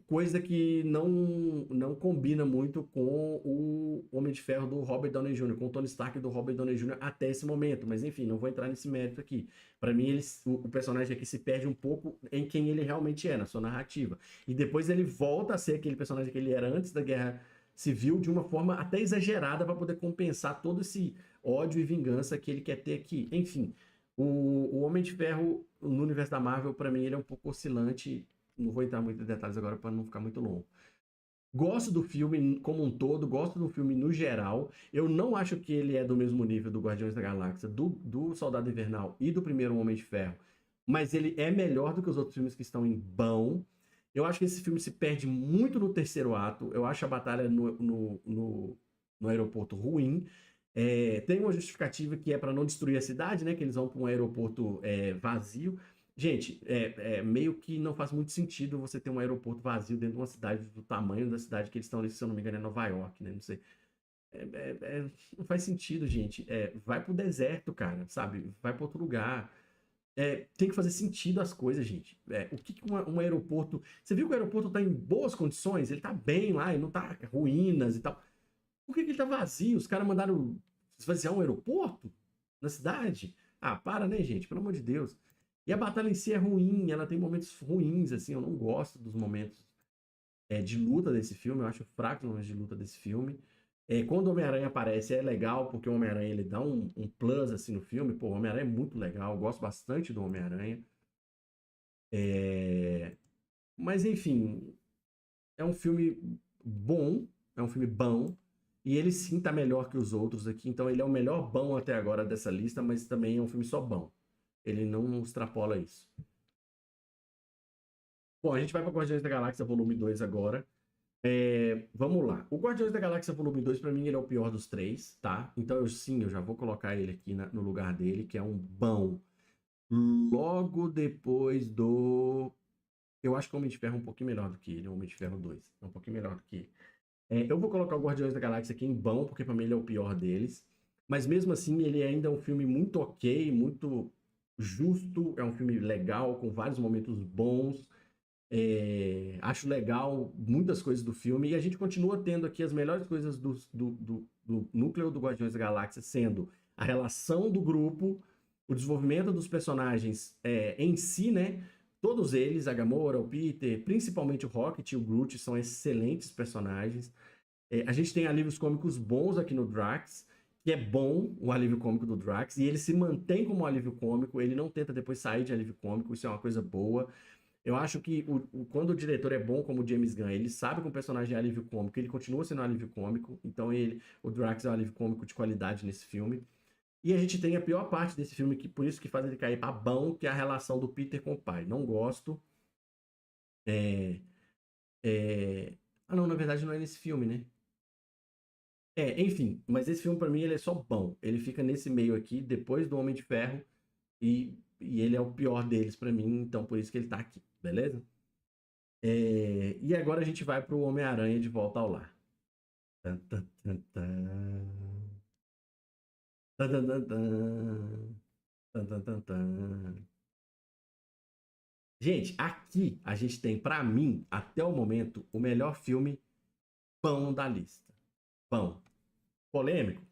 Coisa que não combina muito com o Homem de Ferro do Robert Downey Jr., com o Tony Stark do Robert Downey Jr. até esse momento. Mas enfim, não vou entrar nesse mérito aqui. Para mim, o personagem aqui se perde um pouco em quem ele realmente é, na sua narrativa. E depois ele volta a ser aquele personagem que ele era antes da Guerra Civil, de uma forma até exagerada para poder compensar todo esse ódio e vingança que ele quer ter aqui. Enfim, o Homem de Ferro no universo da Marvel, para mim, ele é um pouco oscilante. Não vou entrar muito em detalhes agora para não ficar muito longo. Gosto do filme como um todo, gosto do filme no geral. Eu não acho que ele é do mesmo nível do Guardiões da Galáxia, do Soldado Invernal e do primeiro Homem de Ferro. Mas ele é melhor do que os outros filmes que estão em bom. Eu acho que esse filme se perde muito no terceiro ato. Eu acho a batalha no aeroporto ruim. Tem uma justificativa que é para não destruir a cidade, né? Que eles vão para um aeroporto vazio. Gente, meio que não faz muito sentido você ter um aeroporto vazio dentro de uma cidade do tamanho da cidade que eles estão ali, se eu não me engano, é Nova York, né? Não sei. Não faz sentido, gente. Vai pro deserto, cara, sabe? Vai para outro lugar. Tem que fazer sentido as coisas, gente. O que um aeroporto. Você viu que o aeroporto tá em boas condições? Ele tá bem lá, ele não tá ruínas e tal. Por que ele tá vazio? Os caras mandaram esvaziar um aeroporto na cidade? Ah, para, né, gente? Pelo amor de Deus. E a batalha em si é ruim, ela tem momentos ruins, assim, eu não gosto dos momentos de luta desse filme, eu acho fraco os momentos de luta desse filme. Quando o Homem-Aranha aparece é legal, porque o Homem-Aranha ele dá um plus assim no filme, pô, o Homem-Aranha é muito legal, eu gosto bastante do Homem-Aranha. É, Mas enfim, é um filme bom, é um filme bom, e ele sim tá melhor que os outros aqui, então ele é o melhor bom até agora dessa lista, mas também é um filme só bom. Ele não extrapola isso. Bom, a gente vai para Guardiões da Galáxia Volume 2 agora. Vamos lá. O Guardiões da Galáxia Volume 2 para mim, ele é o pior dos três, tá? Então, eu já vou colocar ele aqui no lugar dele, que é um bom. Logo depois do. Eu acho que o Homem de Ferro é um pouquinho melhor do que ele, o Homem de Ferro 2. É um pouquinho melhor do que ele. Eu vou colocar o Guardiões da Galáxia aqui em bom, porque para mim ele é o pior deles. Mas mesmo assim, ele ainda é um filme muito ok, muito justo. É um filme legal, com vários momentos bons. Acho legal muitas coisas do filme e a gente continua tendo aqui as melhores coisas do núcleo do Guardiões da Galáxia, sendo a relação do grupo, o desenvolvimento dos personagens em si, né? Todos eles, a Gamora, o Peter, principalmente o Rocket e o Groot, são excelentes personagens. A gente tem alívios cômicos bons aqui no Drax, que é bom o alívio cômico do Drax, e ele se mantém como um alívio cômico, ele não tenta depois sair de alívio cômico, isso é uma coisa boa. Eu acho que quando o diretor é bom como o James Gunn, ele sabe que o personagem é alívio cômico, ele continua sendo um alívio cômico, então o Drax é um alívio cômico de qualidade nesse filme. E a gente tem a pior parte desse filme, que por isso que faz ele cair pra bom, que é a relação do Peter com o pai. Não gosto. É, Ah, não, na verdade não é nesse filme, né? Enfim, mas esse filme pra mim ele é só bom. Ele fica nesse meio aqui, depois do Homem de Ferro, e ele é o pior deles pra mim, então por isso que ele tá aqui, beleza? E agora a gente vai para o Homem-Aranha de Volta ao Lar. Tan, tan, tan, tan. Tan, tan, tan, tan. Tan, tan, tan, tan. Gente, aqui a gente tem, para mim, até o momento, o melhor filme pão da lista. Pão. Polêmico.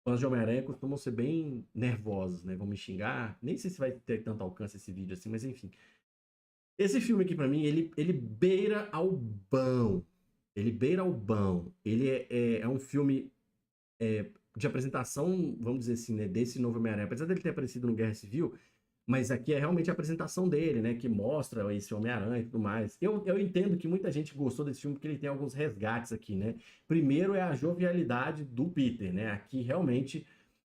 Fãs de Homem-Aranha costumam ser bem nervosos, né? Vão me xingar. Nem sei se vai ter tanto alcance esse vídeo assim, mas enfim. Esse filme aqui, para mim, ele beira ao bão. Ele beira ao bão. Ele é um filme de apresentação, vamos dizer assim, né, desse novo Homem-Aranha, apesar dele ter aparecido no Guerra Civil, mas aqui é realmente a apresentação dele, né, que mostra esse Homem-Aranha e tudo mais. Eu entendo que muita gente gostou desse filme porque ele tem alguns resgates aqui, né? Primeiro é a jovialidade do Peter, né? Aqui realmente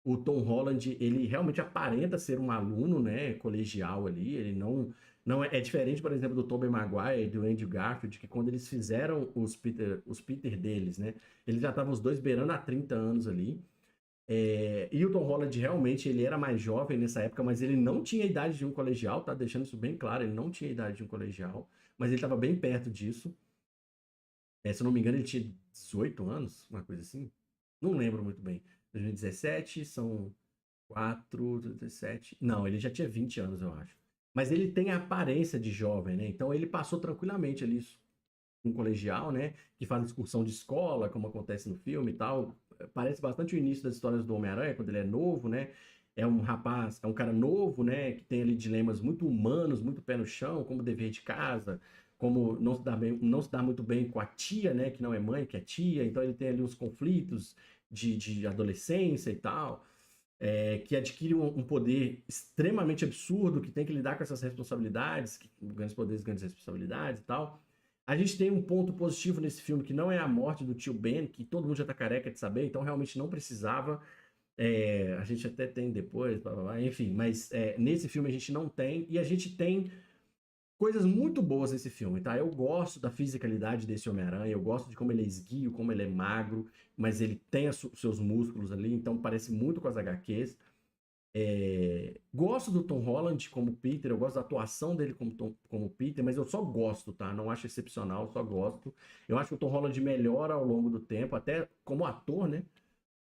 o Tom Holland, ele realmente aparenta ser um aluno, né, colegial ali, ele não é diferente, por exemplo, do Tobey Maguire e do Andrew Garfield, que quando eles fizeram os Peter deles, né, eles já estavam os dois beirando há 30 anos ali. E o Tom Holland realmente ele era mais jovem nessa época, mas ele não tinha a idade de um colegial, tá deixando isso bem claro, ele não tinha a idade de um colegial, mas ele estava bem perto disso. Se eu não me engano, ele tinha 18 anos, uma coisa assim. Não lembro muito bem. 2017 são 4, 17. Não, ele já tinha 20 anos, eu acho. Mas ele tem a aparência de jovem, né? Então ele passou tranquilamente ali um colegial, né? Que faz excursão de escola, como acontece no filme e tal. Parece bastante o início das histórias do Homem-Aranha, quando ele é novo, né? É um rapaz, é um cara novo, né? Que tem ali dilemas muito humanos, muito pé no chão, como dever de casa, como não se dá muito bem com a tia, né? Que não é mãe, que é tia. Então ele tem ali uns conflitos de adolescência e tal. Que adquire um poder extremamente absurdo, que tem que lidar com essas responsabilidades, grandes poderes, grandes responsabilidades e tal. A gente tem um ponto positivo nesse filme, que não é a morte do tio Ben, que todo mundo já tá careca de saber, então realmente não precisava. A gente até tem depois, blá, blá, blá, enfim, mas nesse filme a gente não tem, e a gente tem coisas muito boas nesse filme, tá? Eu gosto da fisicalidade desse Homem-Aranha, eu gosto de como ele é esguio, como ele é magro, mas ele tem seus músculos ali, então parece muito com as HQs. Gosto do Tom Holland como Peter, eu gosto da atuação dele como Peter, mas eu só gosto, tá? Não acho excepcional, só gosto. Eu acho que o Tom Holland melhora ao longo do tempo, até como ator, né?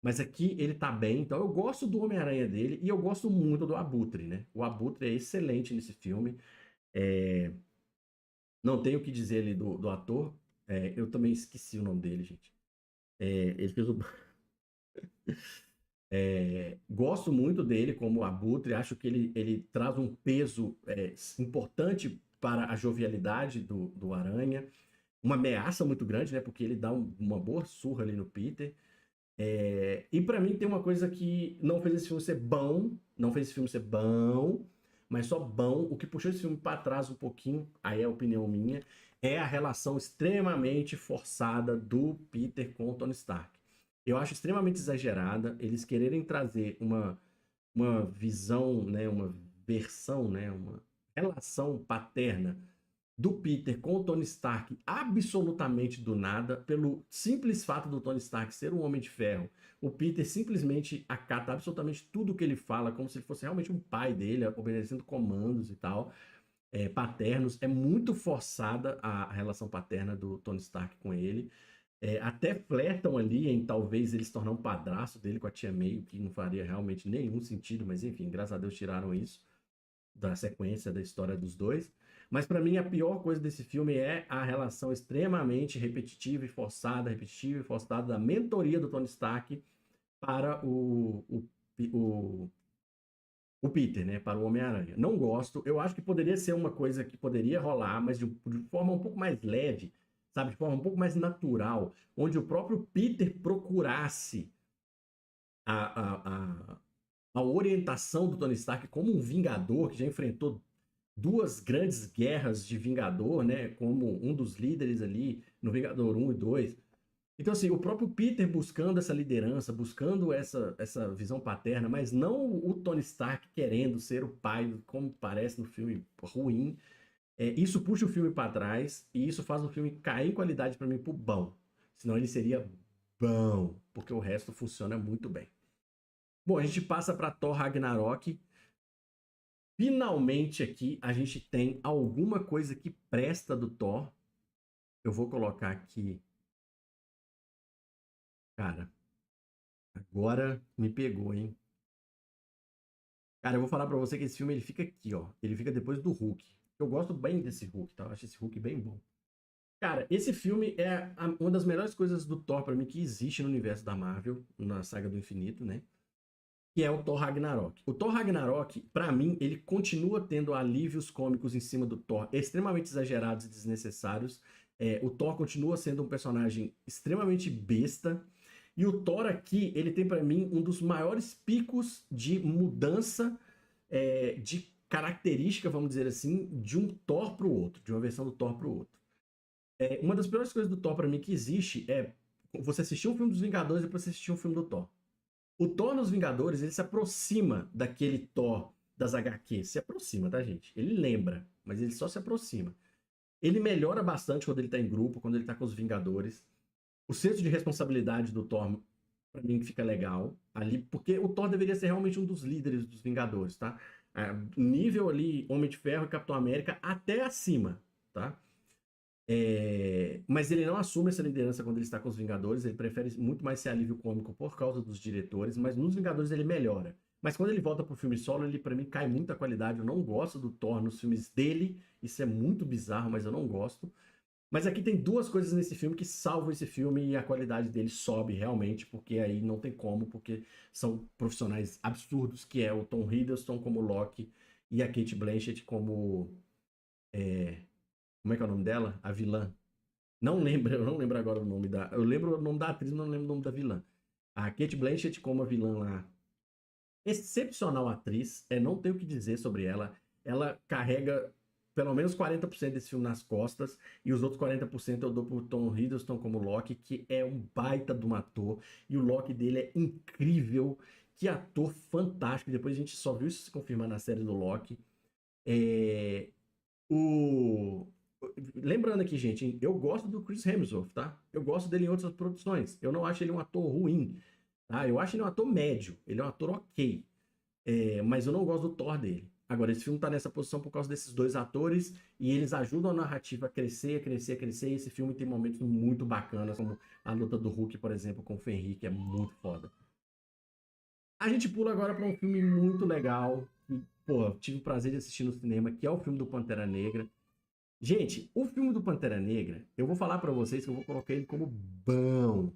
Mas aqui ele tá bem, então eu gosto do Homem-Aranha dele e eu gosto muito do Abutre, né? O Abutre é excelente nesse filme. É, Não tenho o que dizer ali do ator. Eu também esqueci o nome dele, gente. Ele fez o. Gosto muito dele como Abutre, acho que ele traz um peso importante para a jovialidade do Aranha, uma ameaça muito grande, né? Porque ele dá uma boa surra ali no Peter. E para mim tem uma coisa que não fez esse filme ser bom, não fez esse filme ser bom, mas só bom. O que puxou esse filme para trás um pouquinho, aí é a opinião minha, é a relação extremamente forçada do Peter com o Tony Stark. Eu acho extremamente exagerada eles quererem trazer uma visão, né, uma versão, né, uma relação paterna do Peter com o Tony Stark absolutamente do nada, pelo simples fato do Tony Stark ser um Homem de Ferro. O Peter simplesmente acata absolutamente tudo que ele fala, como se ele fosse realmente um pai dele, obedecendo comandos e tal, paternos. É muito forçada a relação paterna do Tony Stark com ele. Até flertam ali em talvez ele se tornar um padrasto dele com a tia May, o que não faria realmente nenhum sentido, mas enfim, graças a Deus tiraram isso da sequência da história dos dois. Mas para mim a pior coisa desse filme é a relação extremamente repetitiva e forçada da mentoria do Tony Stark para o Peter, né? Para o Homem-Aranha. Não gosto. Eu acho que poderia ser uma coisa que poderia rolar, mas de forma um pouco mais leve, sabe? De forma um pouco mais natural, onde o próprio Peter procurasse a, a, a, a orientação do Tony Stark como um vingador que já enfrentou duas grandes guerras de Vingador, né? Como um dos líderes ali no Vingador 1 e 2. Então, assim, o próprio Peter buscando essa liderança, buscando essa visão paterna, mas não o Tony Stark querendo ser o pai, como parece no filme ruim. Isso puxa o filme para trás e isso faz o filme cair em qualidade para mim pro bom. Senão ele seria bom, porque o resto funciona muito bem. Bom, a gente passa para Thor Ragnarok. Finalmente aqui a gente tem alguma coisa que presta do Thor. Eu vou colocar aqui. Cara, agora me pegou, hein? Cara, eu vou falar pra você que esse filme ele fica aqui, ó. Ele fica depois do Hulk. Eu gosto bem desse Hulk, tá? Eu acho esse Hulk bem bom. Cara, esse filme é uma das melhores coisas do Thor pra mim que existe no universo da Marvel, na saga do infinito, né? Que é o Thor Ragnarok. O Thor Ragnarok, pra mim, ele continua tendo alívios cômicos em cima do Thor extremamente exagerados e desnecessários. O Thor continua sendo um personagem extremamente besta. E o Thor aqui, ele tem pra mim um dos maiores picos de mudança de característica, vamos dizer assim, de um Thor pro outro, de uma versão do Thor pro outro. Uma das piores coisas do Thor pra mim que existe é você assistir um filme dos Vingadores e depois você assistir um filme do Thor. O Thor nos Vingadores, ele se aproxima daquele Thor das HQs. Se aproxima, tá, gente? Ele lembra, mas ele só se aproxima. Ele melhora bastante quando ele tá em grupo, quando ele tá com os Vingadores. O senso de responsabilidade do Thor, pra mim, fica legal ali, porque o Thor deveria ser realmente um dos líderes dos Vingadores, tá? Nível ali, Homem de Ferro e Capitão América, até acima, tá? Mas ele não assume essa liderança quando ele está com os Vingadores, ele prefere muito mais ser alívio cômico por causa dos diretores, mas nos Vingadores ele melhora. Mas quando ele volta pro filme solo, ele para mim cai muita qualidade. Eu não gosto do Thor nos filmes dele, isso é muito bizarro, mas eu não gosto. Mas aqui tem duas coisas nesse filme que salvam esse filme e a qualidade dele sobe realmente, porque aí não tem como, porque são profissionais absurdos, que é o Tom Hiddleston como Loki e a Cate Blanchett como como é que é o nome dela? A vilã. Não lembro, eu não lembro agora o nome da. Eu lembro o nome da atriz, mas não lembro o nome da vilã. A Cate Blanchett como a vilã lá. Excepcional atriz, não tenho o que dizer sobre ela. Ela carrega pelo menos 40% desse filme nas costas, e os outros 40% eu dou pro Tom Hiddleston como Loki, que é um baita de um ator, e o Loki dele é incrível, que ator fantástico. Depois a gente só viu isso se confirmar na série do Loki. É, o... Lembrando aqui, gente, eu gosto do Chris Hemsworth, tá? Eu gosto dele em outras produções. Eu não acho ele um ator ruim, tá? Eu acho ele um ator médio. Ele é um ator ok. Mas eu não gosto do Thor dele. Agora, esse filme tá nessa posição por causa desses dois atores e eles ajudam a narrativa a crescer, a crescer, a crescer. E esse filme tem momentos muito bacanas, como a luta do Hulk, por exemplo, com o Fenrir, que é muito foda. A gente pula agora para um filme muito legal, que, pô, tive o prazer de assistir no cinema, que é o filme do Pantera Negra. Gente, o filme do Pantera Negra, eu vou falar para vocês que eu vou colocar ele como bom,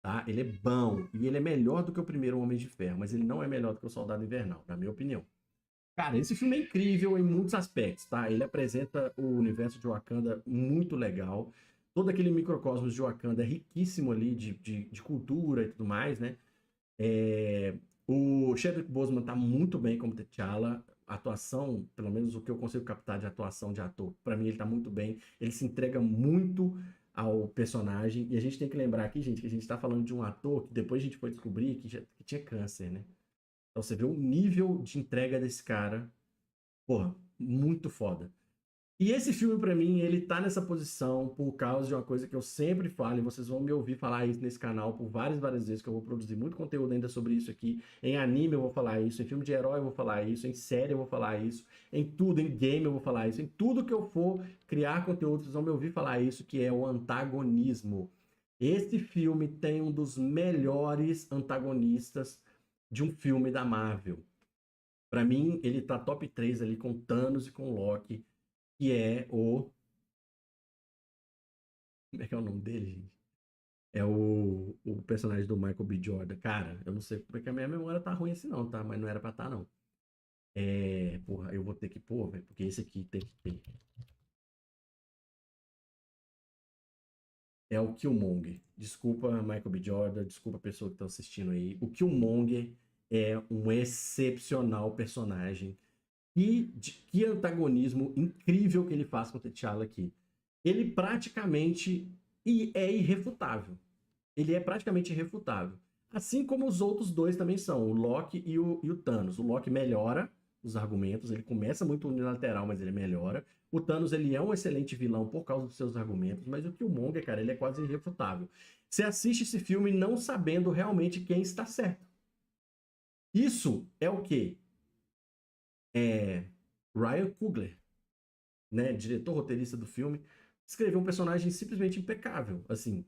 tá? Ele é bom e ele é melhor do que o primeiro Homem de Ferro, mas ele não é melhor do que o Soldado Invernal, na minha opinião. Cara, esse filme é incrível em muitos aspectos, tá? Ele apresenta o universo de Wakanda muito legal. Todo aquele microcosmos de Wakanda é riquíssimo ali de cultura e tudo mais, né? É, o Chadwick Boseman tá muito bem como T'Challa. A atuação, pelo menos o que eu consigo captar de atuação de ator, pra mim ele tá muito bem. Ele se entrega muito ao personagem. E a gente tem que lembrar aqui, gente, que a gente tá falando de um ator que depois a gente foi descobrir que tinha câncer, né? Então você vê o nível de entrega desse cara. Porra, muito foda. E esse filme, pra mim, ele tá nessa posição por causa de uma coisa que eu sempre falo, e vocês vão me ouvir falar isso nesse canal por várias vezes, que eu vou produzir muito conteúdo ainda sobre isso aqui. Em anime eu vou falar isso, em filme de herói eu vou falar isso, em série eu vou falar isso, em tudo, em game eu vou falar isso, em tudo que eu for criar conteúdo, vocês vão me ouvir falar isso, que é o antagonismo. Esse filme tem um dos melhores antagonistas de um filme da Marvel. Pra mim, ele tá top 3 ali com Thanos e com Loki, que é o. Como é que é o nome dele, gente? É o personagem do Michael B. Jordan. Cara, eu não sei como é que a minha memória tá ruim assim, não, tá? Mas não era pra tá, não. Porra, eu vou ter que pôr, velho, porque esse aqui tem que ter. É o Killmonger. Desculpa, Michael B. Jordan, desculpa a pessoa que tá assistindo aí. O Killmonger é um excepcional personagem. E que antagonismo incrível que ele faz com o T'Challa aqui. Ele praticamente é irrefutável. Ele é praticamente irrefutável. Assim como os outros dois também são, o Loki e o Thanos. O Loki melhora os argumentos, ele começa muito unilateral, mas ele melhora. O Thanos, ele é um excelente vilão por causa dos seus argumentos, mas o Killmonger, cara, ele é quase irrefutável. Você assiste esse filme não sabendo realmente quem está certo. Isso é o quê? É Ryan Coogler, né, diretor roteirista do filme, escreveu um personagem simplesmente impecável, assim.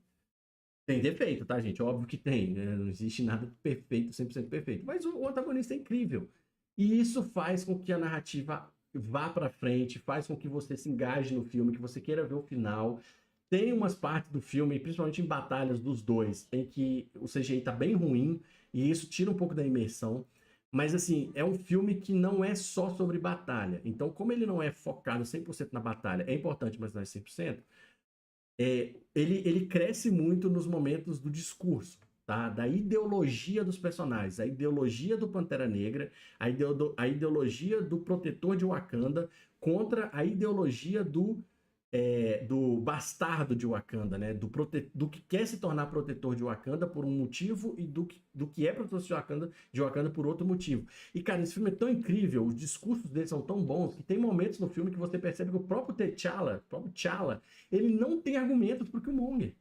Tem defeito, tá, gente? Óbvio que tem, né? Não existe nada perfeito, 100% perfeito, mas o antagonista é incrível. E isso faz com que a narrativa vá pra frente, faz com que você se engaje no filme, que você queira ver o final. Tem umas partes do filme, principalmente em batalhas dos dois, em que o CGI tá bem ruim e isso tira um pouco da imersão. Mas assim, é um filme que não é só sobre batalha. Então, como ele não é focado 100% na batalha, é importante, mas não é 100%, ele cresce muito nos momentos do discurso, tá? Da ideologia dos personagens, a ideologia do Pantera Negra, a ideologia do protetor de Wakanda contra a ideologia do bastardo de Wakanda, né? Do que quer se tornar protetor de Wakanda por um motivo e do que é protetor de Wakanda por outro motivo. E, cara, esse filme é tão incrível, os discursos dele são tão bons, que tem momentos no filme que você percebe que o próprio T'Challa, ele não tem argumentos pro Killmonger.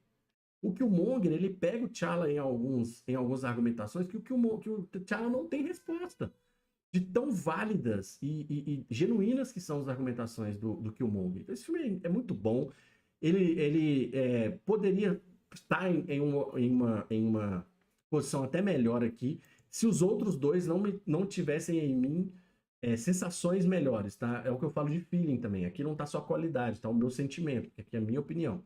O Killmonger, ele pega o T'Challa em algumas argumentações que o T'Challa não tem resposta de tão válidas e genuínas que são as argumentações do Killmonger. Então, esse filme é muito bom. Ele poderia estar em uma posição até melhor aqui se os outros dois não tivessem em mim sensações melhores, tá? É o que eu falo de feeling também. Aqui não tá só qualidade, tá o meu sentimento, que aqui é a minha opinião.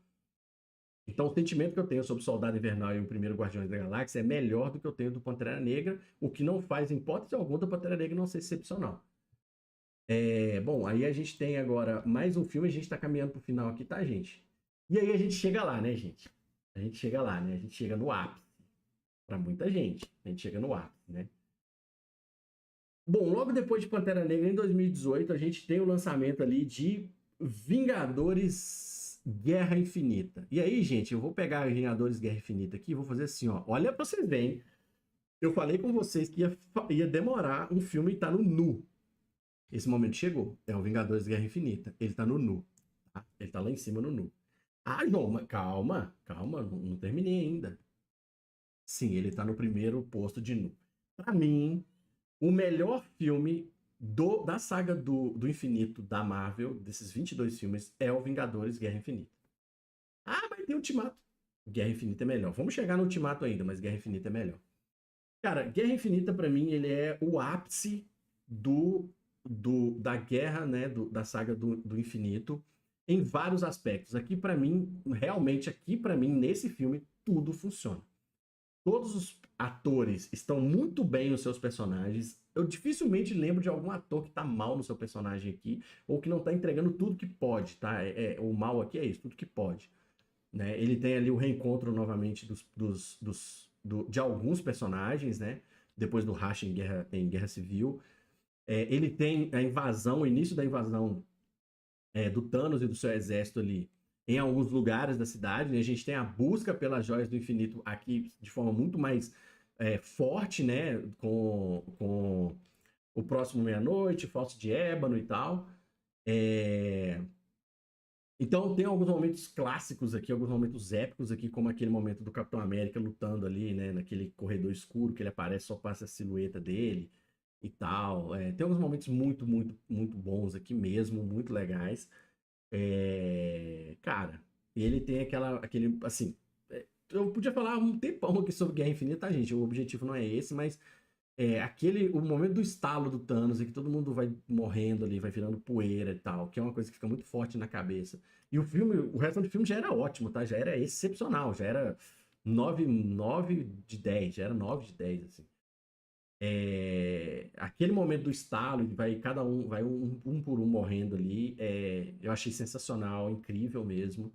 Então, o sentimento que eu tenho sobre o Soldado Invernal e o primeiro Guardiões da Galáxia é melhor do que eu tenho do Pantera Negra, o que não faz, em hipótese alguma, do Pantera Negra não ser excepcional. Bom, aí a gente tem agora mais um filme, a gente tá caminhando pro final aqui, tá, gente? E aí a gente chega lá, né, gente? A gente chega lá, né? A gente chega no ápice. Pra muita gente, a gente chega no ápice, né? Bom, logo depois de Pantera Negra, em 2018, a gente tem o lançamento ali de Vingadores Guerra Infinita. E aí, gente, eu vou pegar Vingadores Guerra Infinita aqui e vou fazer assim, ó. Olha pra vocês verem. Eu falei com vocês que ia demorar um filme estar no nu. Esse momento chegou. É o Vingadores Guerra Infinita. Ele tá no nu. Tá? Ele tá lá em cima no nu. Ah, João, calma, calma, não terminei ainda. Sim, ele tá no primeiro posto de nu. Pra mim, o melhor filme da saga do infinito da Marvel, desses 22 filmes, é o Vingadores Guerra Infinita. Ah, mas tem Ultimato. Guerra Infinita é melhor. Vamos chegar no Ultimato ainda, mas Guerra Infinita é melhor. Cara, Guerra Infinita, pra mim, ele é o ápice da guerra, né, da saga do infinito, em vários aspectos. Aqui, pra mim, realmente, aqui, pra mim, nesse filme, tudo funciona. Todos os atores estão muito bem nos seus personagens. Eu dificilmente lembro de algum ator que tá mal no seu personagem aqui, ou que não tá entregando tudo que pode, tá? O mal aqui é isso, tudo que pode. Né? Ele tem ali o reencontro novamente de alguns personagens, né? Depois do racha em Guerra Civil. Ele tem a invasão, o início da invasão do Thanos e do seu exército ali em alguns lugares da cidade. Né? A gente tem a busca pelas joias do infinito aqui de forma muito mais forte, né? Com o Próximo Meia-Noite, Fosso de Ébano e tal. Então tem alguns momentos clássicos aqui, alguns momentos épicos aqui, como aquele momento do Capitão América lutando ali, né? Naquele corredor escuro que ele aparece, só passa a silhueta dele e tal. Tem alguns momentos muito, muito, muito bons aqui mesmo, muito legais. Cara, ele tem aquele, assim, eu podia falar um tempão aqui sobre Guerra Infinita, tá, gente? O objetivo não é esse, mas o momento do estalo do Thanos, em que todo mundo vai morrendo ali, vai virando poeira e tal, que é uma coisa que fica muito forte na cabeça. E o resto do filme já era ótimo, tá? Já era excepcional, já era 9 de 10, já era 9 de 10, assim. Aquele momento do estalo, vai cada um, vai um por um morrendo ali, eu achei sensacional, incrível mesmo.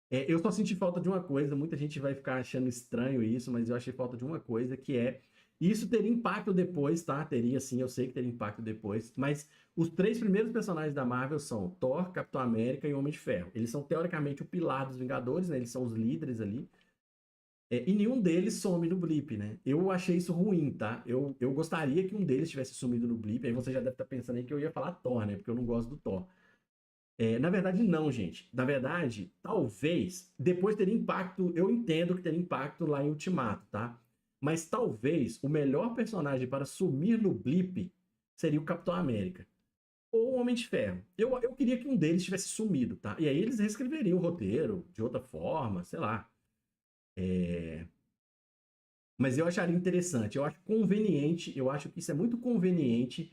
Eu só senti falta de uma coisa, muita gente vai ficar achando estranho isso, mas eu achei falta de uma coisa, que isso teria impacto depois, tá? Teria sim, eu sei que teria impacto depois, mas os três primeiros personagens da Marvel são Thor, Capitão América e Homem de Ferro. Eles são teoricamente o pilar dos Vingadores, né? Eles são os líderes ali. E nenhum deles some no blip, né? Eu achei isso ruim, tá? Eu gostaria que um deles tivesse sumido no blip. Aí você já deve estar pensando aí que eu ia falar Thor, né? Porque eu não gosto do Thor. Na verdade, não, gente. Na verdade, talvez depois teria impacto. Eu entendo que teria impacto lá em Ultimato, tá? Mas talvez o melhor personagem para sumir no blip seria o Capitão América ou o Homem de Ferro. Eu queria que um deles tivesse sumido, tá? E aí eles reescreveriam o roteiro de outra forma, sei lá. Mas eu acharia interessante, eu acho conveniente, eu acho que isso é muito conveniente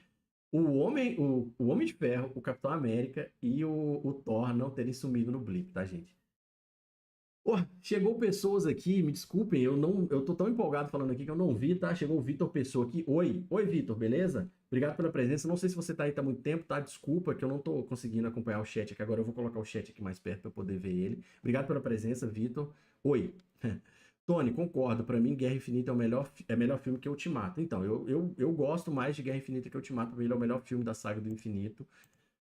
o Homem de Ferro, o Capitão América e o Thor não terem sumido no blip, tá, gente? Pô, chegou pessoas aqui, me desculpem, eu tô tão empolgado falando aqui que eu não vi, tá? Chegou o Vitor Pessoa aqui. Oi, Vitor, beleza? Obrigado pela presença. Não sei se você tá aí há muito tempo, tá? Desculpa que eu não tô conseguindo acompanhar o chat aqui. Agora eu vou colocar o chat aqui mais perto para poder ver ele. Obrigado pela presença, Vitor. Oi. Tony, concordo. Para mim, Guerra Infinita é melhor filme que Ultimato. Então, eu gosto mais de Guerra Infinita que Ultimato. Para mim, ele é o melhor filme da saga do infinito.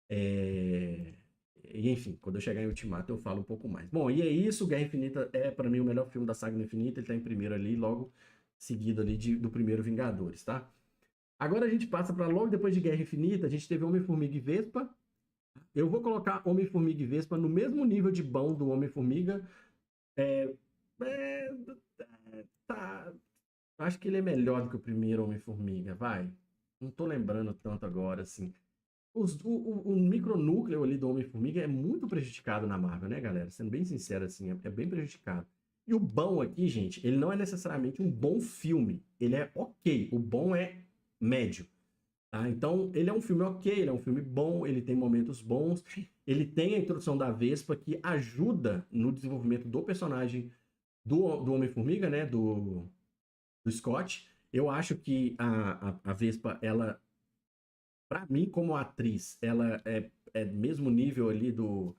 E, enfim, quando eu chegar em Ultimato eu falo um pouco mais. Bom, e é isso. Guerra Infinita é, para mim, o melhor filme da saga do infinito. Ele tá em primeiro ali, logo seguido ali do primeiro Vingadores, tá? Agora a gente passa para logo depois de Guerra Infinita, a gente teve Homem-Formiga e Vespa. Eu vou colocar Homem-Formiga e Vespa no mesmo nível de bom do Homem-Formiga. É, é, tá, acho que ele é melhor do que o primeiro Homem-Formiga, vai. Não tô lembrando tanto agora, assim. O micronúcleo ali do Homem-Formiga é muito prejudicado na Marvel, né, galera? Sendo bem sincero, assim, é bem prejudicado. E o bom aqui, gente, ele não é necessariamente um bom filme. Ele é ok. O bom é médio. Tá? Então, ele é um filme ok, ele é um filme bom, ele tem momentos bons. Ele tem a introdução da Vespa que ajuda no desenvolvimento do personagem do Homem-Formiga, né? Do Scott. Eu acho que a Vespa, ela, para mim, como atriz, ela é mesmo nível ali do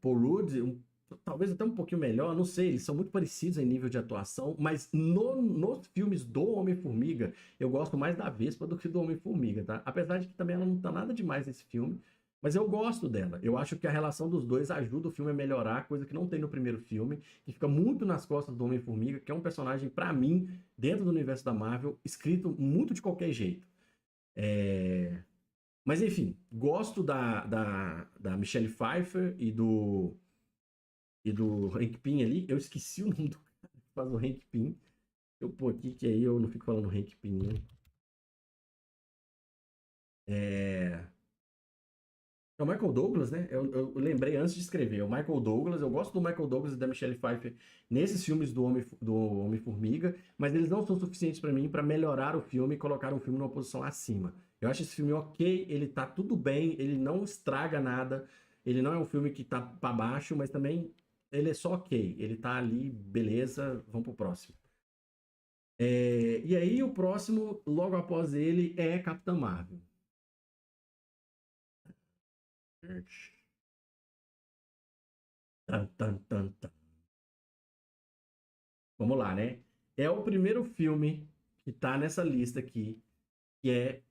Paul Rudd, talvez até um pouquinho melhor, não sei, eles são muito parecidos em nível de atuação, mas nos filmes do Homem-Formiga, eu gosto mais da Vespa do que do Homem-Formiga, tá? Apesar de que também ela não tá nada demais nesse filme, mas eu gosto dela. Eu acho que a relação dos dois ajuda o filme a melhorar, coisa que não tem no primeiro filme, que fica muito nas costas do Homem-Formiga, que é um personagem, pra mim, dentro do universo da Marvel, escrito muito de qualquer jeito. Mas enfim, gosto da Michelle Pfeiffer e do Hank Pym ali. Eu esqueci o nome do cara que faz o Hank Pym. Eu pô aqui que aí eu não fico falando Hank Pym, né? É... É o Michael Douglas, né? Eu lembrei antes de escrever. É o Michael Douglas. Eu gosto do Michael Douglas e da Michelle Pfeiffer nesses filmes do Homem-Formiga, mas eles não são suficientes pra mim pra melhorar o filme e colocar um filme numa posição acima. Eu acho esse filme ok, ele tá tudo bem, ele não estraga nada, ele não é um filme que tá pra baixo, mas também ele é só ok. Ele tá ali, beleza, vamos pro próximo. E aí o próximo, logo após ele, é Capitã Marvel. Tan, tan, tan, tan. Vamos lá, né? É o primeiro filme que tá nessa lista aqui, que é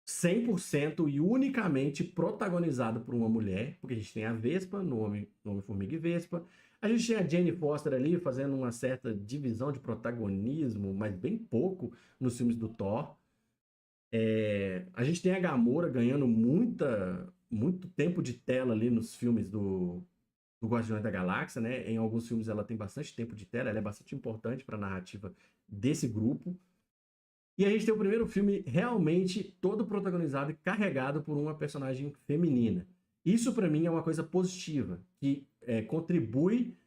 100% e unicamente protagonizado por uma mulher, porque a gente tem a Vespa no Homem-Formiga e Vespa. A gente tem a Jane Foster ali fazendo uma certa divisão de protagonismo, mas bem pouco nos filmes do Thor. A gente tem a Gamora ganhando muito tempo de tela ali nos filmes do Guardiões da Galáxia, né? Em alguns filmes ela tem bastante tempo de tela, ela é bastante importante para a narrativa desse grupo. E a gente tem o primeiro filme realmente todo protagonizado e carregado por uma personagem feminina. Isso para mim é uma coisa positiva, que contribui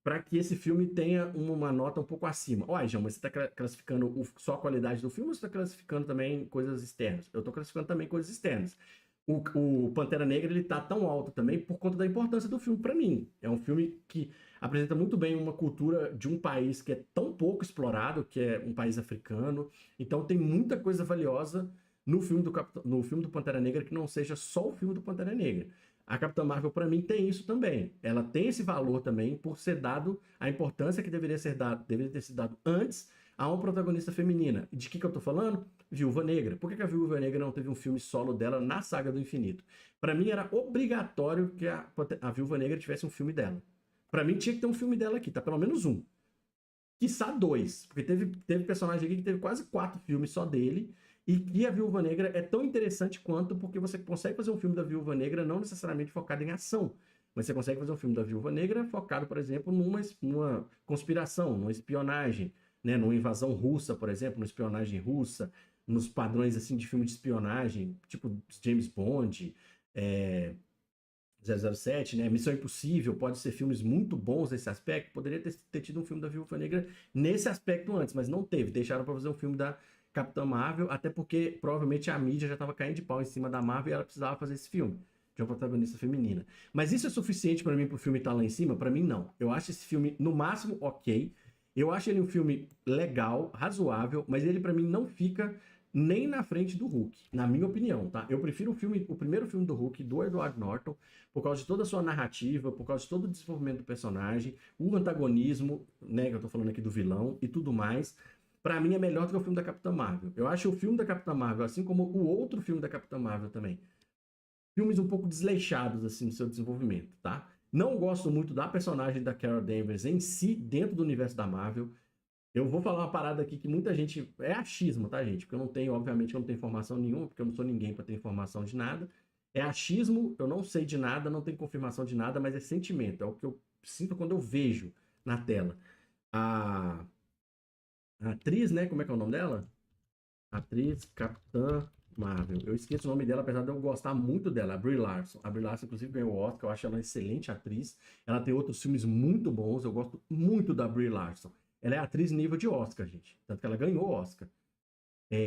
para que esse filme tenha uma nota um pouco acima. Olha, João, mas você está classificando só a qualidade do filme ou você está classificando também coisas externas? Eu estou classificando também coisas externas. O Pantera Negra ele tá tão alto também por conta da importância do filme para mim. É um filme que apresenta muito bem uma cultura de um país que é tão pouco explorado, que é um país africano. Então tem muita coisa valiosa no filme do Pantera Negra que não seja só o filme do Pantera Negra. A Capitã Marvel, para mim, tem isso também. Ela tem esse valor também por ser dado a importância que deveria ter sido dado antes a uma protagonista feminina. De que eu tô falando? Viúva Negra. Por que a Viúva Negra não teve um filme solo dela na Saga do Infinito? Para mim era obrigatório que a Viúva Negra tivesse um filme dela. Para mim tinha que ter um filme dela aqui, tá? Pelo menos um. Quiçá dois. Porque teve personagem aqui que teve quase 4 filmes só dele. E a Viúva Negra é tão interessante quanto porque você consegue fazer um filme da Viúva Negra não necessariamente focado em ação. Mas você consegue fazer um filme da Viúva Negra focado, por exemplo, numa conspiração, numa espionagem, né? Numa invasão russa, por exemplo, numa espionagem russa, nos padrões assim de filme de espionagem, tipo James Bond, 007, né? Missão Impossível, pode ser filmes muito bons nesse aspecto. Poderia ter tido um filme da Viúva Negra nesse aspecto antes, mas não teve. Deixaram para fazer um filme da Capitã Marvel, até porque provavelmente a mídia já estava caindo de pau em cima da Marvel e ela precisava fazer esse filme de uma protagonista feminina. Mas isso é suficiente para mim para o filme estar lá em cima? Para mim, não. Eu acho esse filme, no máximo, ok. Eu acho ele um filme legal, razoável, mas ele para mim não fica nem na frente do Hulk, na minha opinião, tá? Eu prefiro o primeiro filme do Hulk, do Edward Norton, por causa de toda a sua narrativa, por causa de todo o desenvolvimento do personagem, o antagonismo, né, que eu tô falando aqui do vilão e tudo mais. Pra mim é melhor do que o filme da Capitã Marvel. Eu acho o filme da Capitã Marvel, assim como o outro filme da Capitã Marvel também, filmes um pouco desleixados, assim, no seu desenvolvimento, tá? Não gosto muito da personagem da Carol Danvers em si, dentro do universo da Marvel. Eu vou falar uma parada aqui que muita gente. É achismo, tá, gente? Porque eu não tenho, obviamente, eu não tenho informação nenhuma, porque eu não sou ninguém para ter informação de nada. É achismo, eu não sei de nada, não tenho confirmação de nada, mas é sentimento. É o que eu sinto quando eu vejo na tela. A, a atriz, né? Como é que é o nome dela? Atriz Capitã Marvel. Eu esqueço o nome dela, apesar de eu gostar muito dela, a Brie Larson. A Brie Larson, inclusive, ganhou o Oscar. Eu acho ela uma excelente atriz. Ela tem outros filmes muito bons. Eu gosto muito da Brie Larson. Ela é atriz nível de Oscar, gente. Tanto que ela ganhou o Oscar.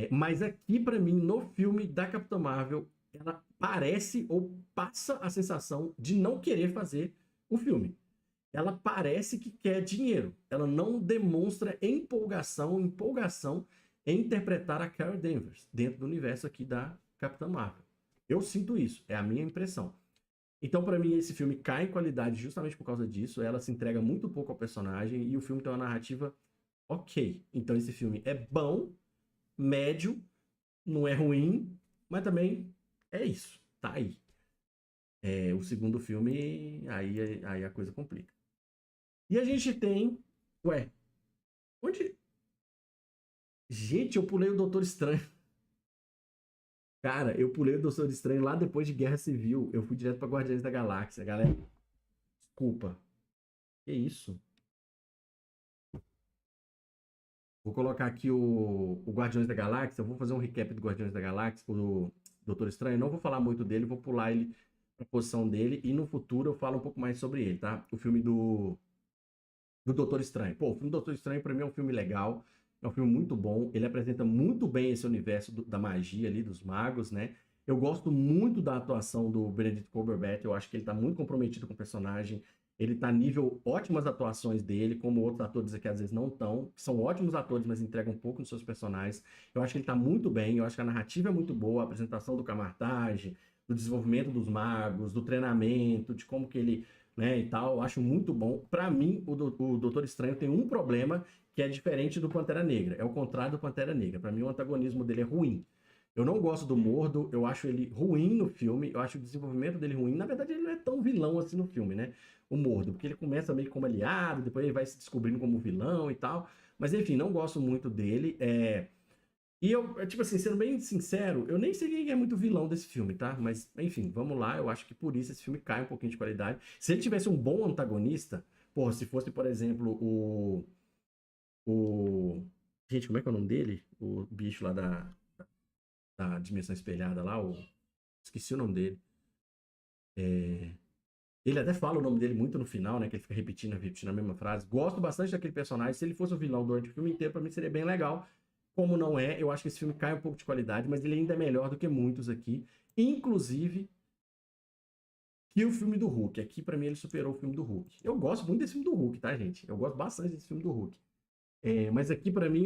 Mas aqui, pra mim, no filme da Capitã Marvel, ela parece ou passa a sensação de não querer fazer o filme. Ela parece que quer dinheiro. Ela não demonstra empolgação em interpretar a Carol Danvers dentro do universo aqui da Capitã Marvel. Eu sinto isso, é a minha impressão. Então, pra mim, esse filme cai em qualidade justamente por causa disso. Ela se entrega muito pouco ao personagem e o filme tem uma narrativa ok. Então, esse filme é bom, médio, não é ruim, mas também é isso. Tá aí. O segundo filme, aí a coisa complica. E a gente tem. Ué, onde. Gente, eu pulei o Doutor Estranho. Cara, eu pulei o Doutor Estranho lá depois de Guerra Civil. Eu fui direto pra Guardiões da Galáxia, galera. Desculpa. Que isso? Vou colocar aqui o Guardiões da Galáxia. Eu vou fazer um recap do Guardiões da Galáxia, do Doutor Estranho. Não vou falar muito dele, vou pular ele pra posição dele. E no futuro eu falo um pouco mais sobre ele, tá? O filme do Doutor Estranho. Pô, o filme do Doutor Estranho pra mim é um filme legal. É um filme muito bom. Ele apresenta muito bem esse universo da magia ali, dos magos, né? Eu gosto muito da atuação do Benedict Cumberbatch. Eu acho que ele tá muito comprometido com o personagem. Ele tá nível ótimas atuações dele, como outros atores aqui às vezes não estão, que são ótimos atores, mas entregam um pouco nos seus personagens. Eu acho que ele tá muito bem, eu acho que a narrativa é muito boa, a apresentação do Camartage, do desenvolvimento dos magos, do treinamento, de como que ele, né, e tal, eu acho muito bom. Para mim, o Doutor Estranho tem um problema que é diferente do Pantera Negra, é o contrário do Pantera Negra. Para mim, o antagonismo dele é ruim. Eu não gosto do Mordo, eu acho ele ruim no filme, eu acho o desenvolvimento dele ruim. Na verdade, ele não é tão vilão assim no filme, né? O Mordo, porque ele começa meio como aliado, depois ele vai se descobrindo como vilão e tal. Mas enfim, não gosto muito dele. E eu, tipo assim, sendo bem sincero, eu nem sei quem é muito vilão desse filme, tá? Mas, enfim, vamos lá. Eu acho que por isso esse filme cai um pouquinho de qualidade. Se ele tivesse um bom antagonista, porra, se fosse, por exemplo, o. Gente, como é que é o nome dele? O bicho lá da Dimensão Espelhada lá, esqueci o nome dele. Ele até fala o nome dele muito no final, né? Que ele fica repetindo a mesma frase. Gosto bastante daquele personagem. Se ele fosse o vilão durante o filme inteiro, pra mim seria bem legal. Como não é, eu acho que esse filme cai um pouco de qualidade, mas ele ainda é melhor do que muitos aqui. Inclusive que o filme do Hulk. Aqui, pra mim, ele superou o filme do Hulk. Eu gosto muito desse filme do Hulk, tá, gente? Eu gosto bastante desse filme do Hulk. Mas aqui, pra mim,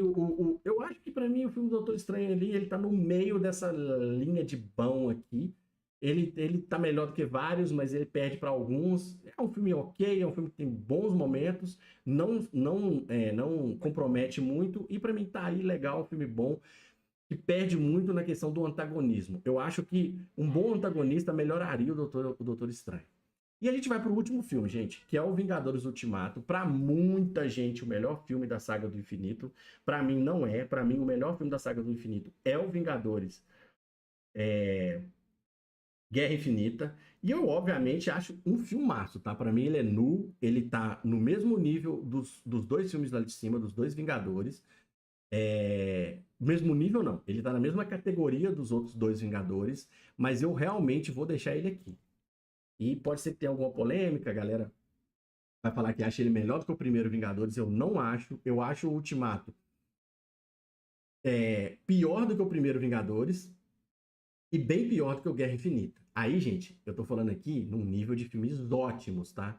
eu acho que pra mim o filme do Doutor Estranho ali, ele tá no meio dessa linha de bom aqui. Ele tá melhor do que vários, mas ele perde pra alguns. É um filme ok, é um filme que tem bons momentos, não compromete muito, e pra mim tá aí legal, um filme bom, que perde muito na questão do antagonismo. Eu acho que um bom antagonista melhoraria o Doutor Estranho. E a gente vai pro último filme, gente, que é o Vingadores Ultimato. Pra muita gente, o melhor filme da saga do infinito. Pra mim, não é. Pra mim, o melhor filme da saga do infinito é o Vingadores Guerra Infinita. E eu, obviamente, acho um filmaço, tá? Pra mim, ele é nu. Ele tá no mesmo nível dos dois filmes lá de cima, dos dois Vingadores. Mesmo nível, não. Ele tá na mesma categoria dos outros dois Vingadores. Mas eu realmente vou deixar ele aqui. E pode ser que tenha alguma polêmica, galera vai falar que acha ele melhor do que o primeiro Vingadores. Eu não acho. Eu acho o Ultimato pior do que o primeiro Vingadores e bem pior do que o Guerra Infinita. Aí, gente, eu tô falando aqui num nível de filmes ótimos, tá?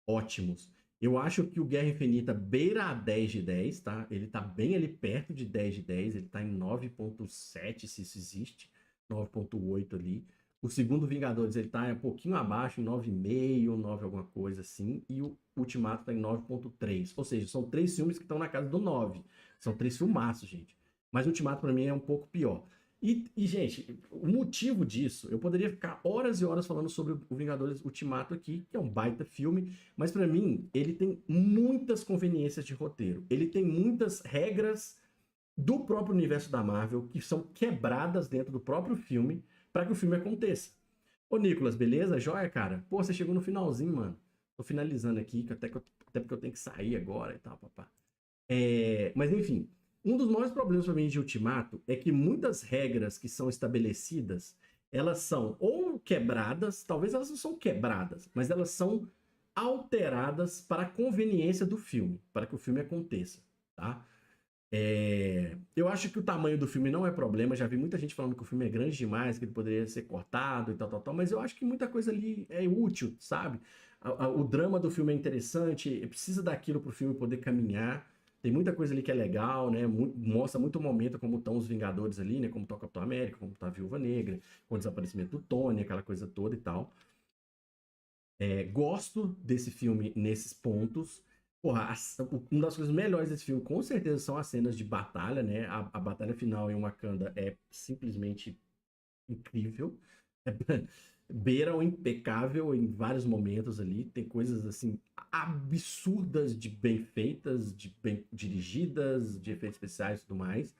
Ótimos. Eu acho que o Guerra Infinita beira a 10 de 10, tá? Ele tá bem ali perto de 10 de 10, ele tá em 9.7, se isso existe, 9.8 ali. O segundo Vingadores, ele tá um pouquinho abaixo, em 9,5, 9 alguma coisa assim, e o Ultimato tá em 9.3. Ou seja, são três filmes que estão na casa do 9. São três filmaços, gente. Mas o Ultimato pra mim é um pouco pior. Gente, o motivo disso, eu poderia ficar horas e horas falando sobre o Vingadores Ultimato aqui, que é um baita filme, mas pra mim ele tem muitas conveniências de roteiro. Ele tem muitas regras do próprio universo da Marvel que são quebradas dentro do próprio filme para que o filme aconteça. Ô Nicolas, beleza? Joia, cara? Pô, você chegou no finalzinho, mano. Tô finalizando aqui, até porque eu tenho que sair agora e tal, papá. Mas enfim, um dos maiores problemas para mim de Ultimato é que muitas regras que são estabelecidas, elas são ou quebradas, talvez elas não são quebradas, mas elas são alteradas para a conveniência do filme, para que o filme aconteça, tá? Eu acho que o tamanho do filme não é problema. Já vi muita gente falando que o filme é grande demais, que ele poderia ser cortado e tal, tal, tal. Mas eu acho que muita coisa ali é útil, sabe? O drama do filme é interessante, precisa daquilo pro filme poder caminhar. Tem muita coisa ali que é legal, né? Mostra muito o momento como estão os Vingadores ali, né? Como tá o Capitão América, como tá a Viúva Negra, com o desaparecimento do Tony, aquela coisa toda e tal. Gosto desse filme nesses pontos. Porra, uma das coisas melhores desse filme, com certeza, são as cenas de batalha, né? A batalha final em Wakanda é simplesmente incrível. É, beira o impecável em vários momentos ali. Tem coisas, assim, absurdas de bem feitas, de bem dirigidas, de efeitos especiais e tudo mais.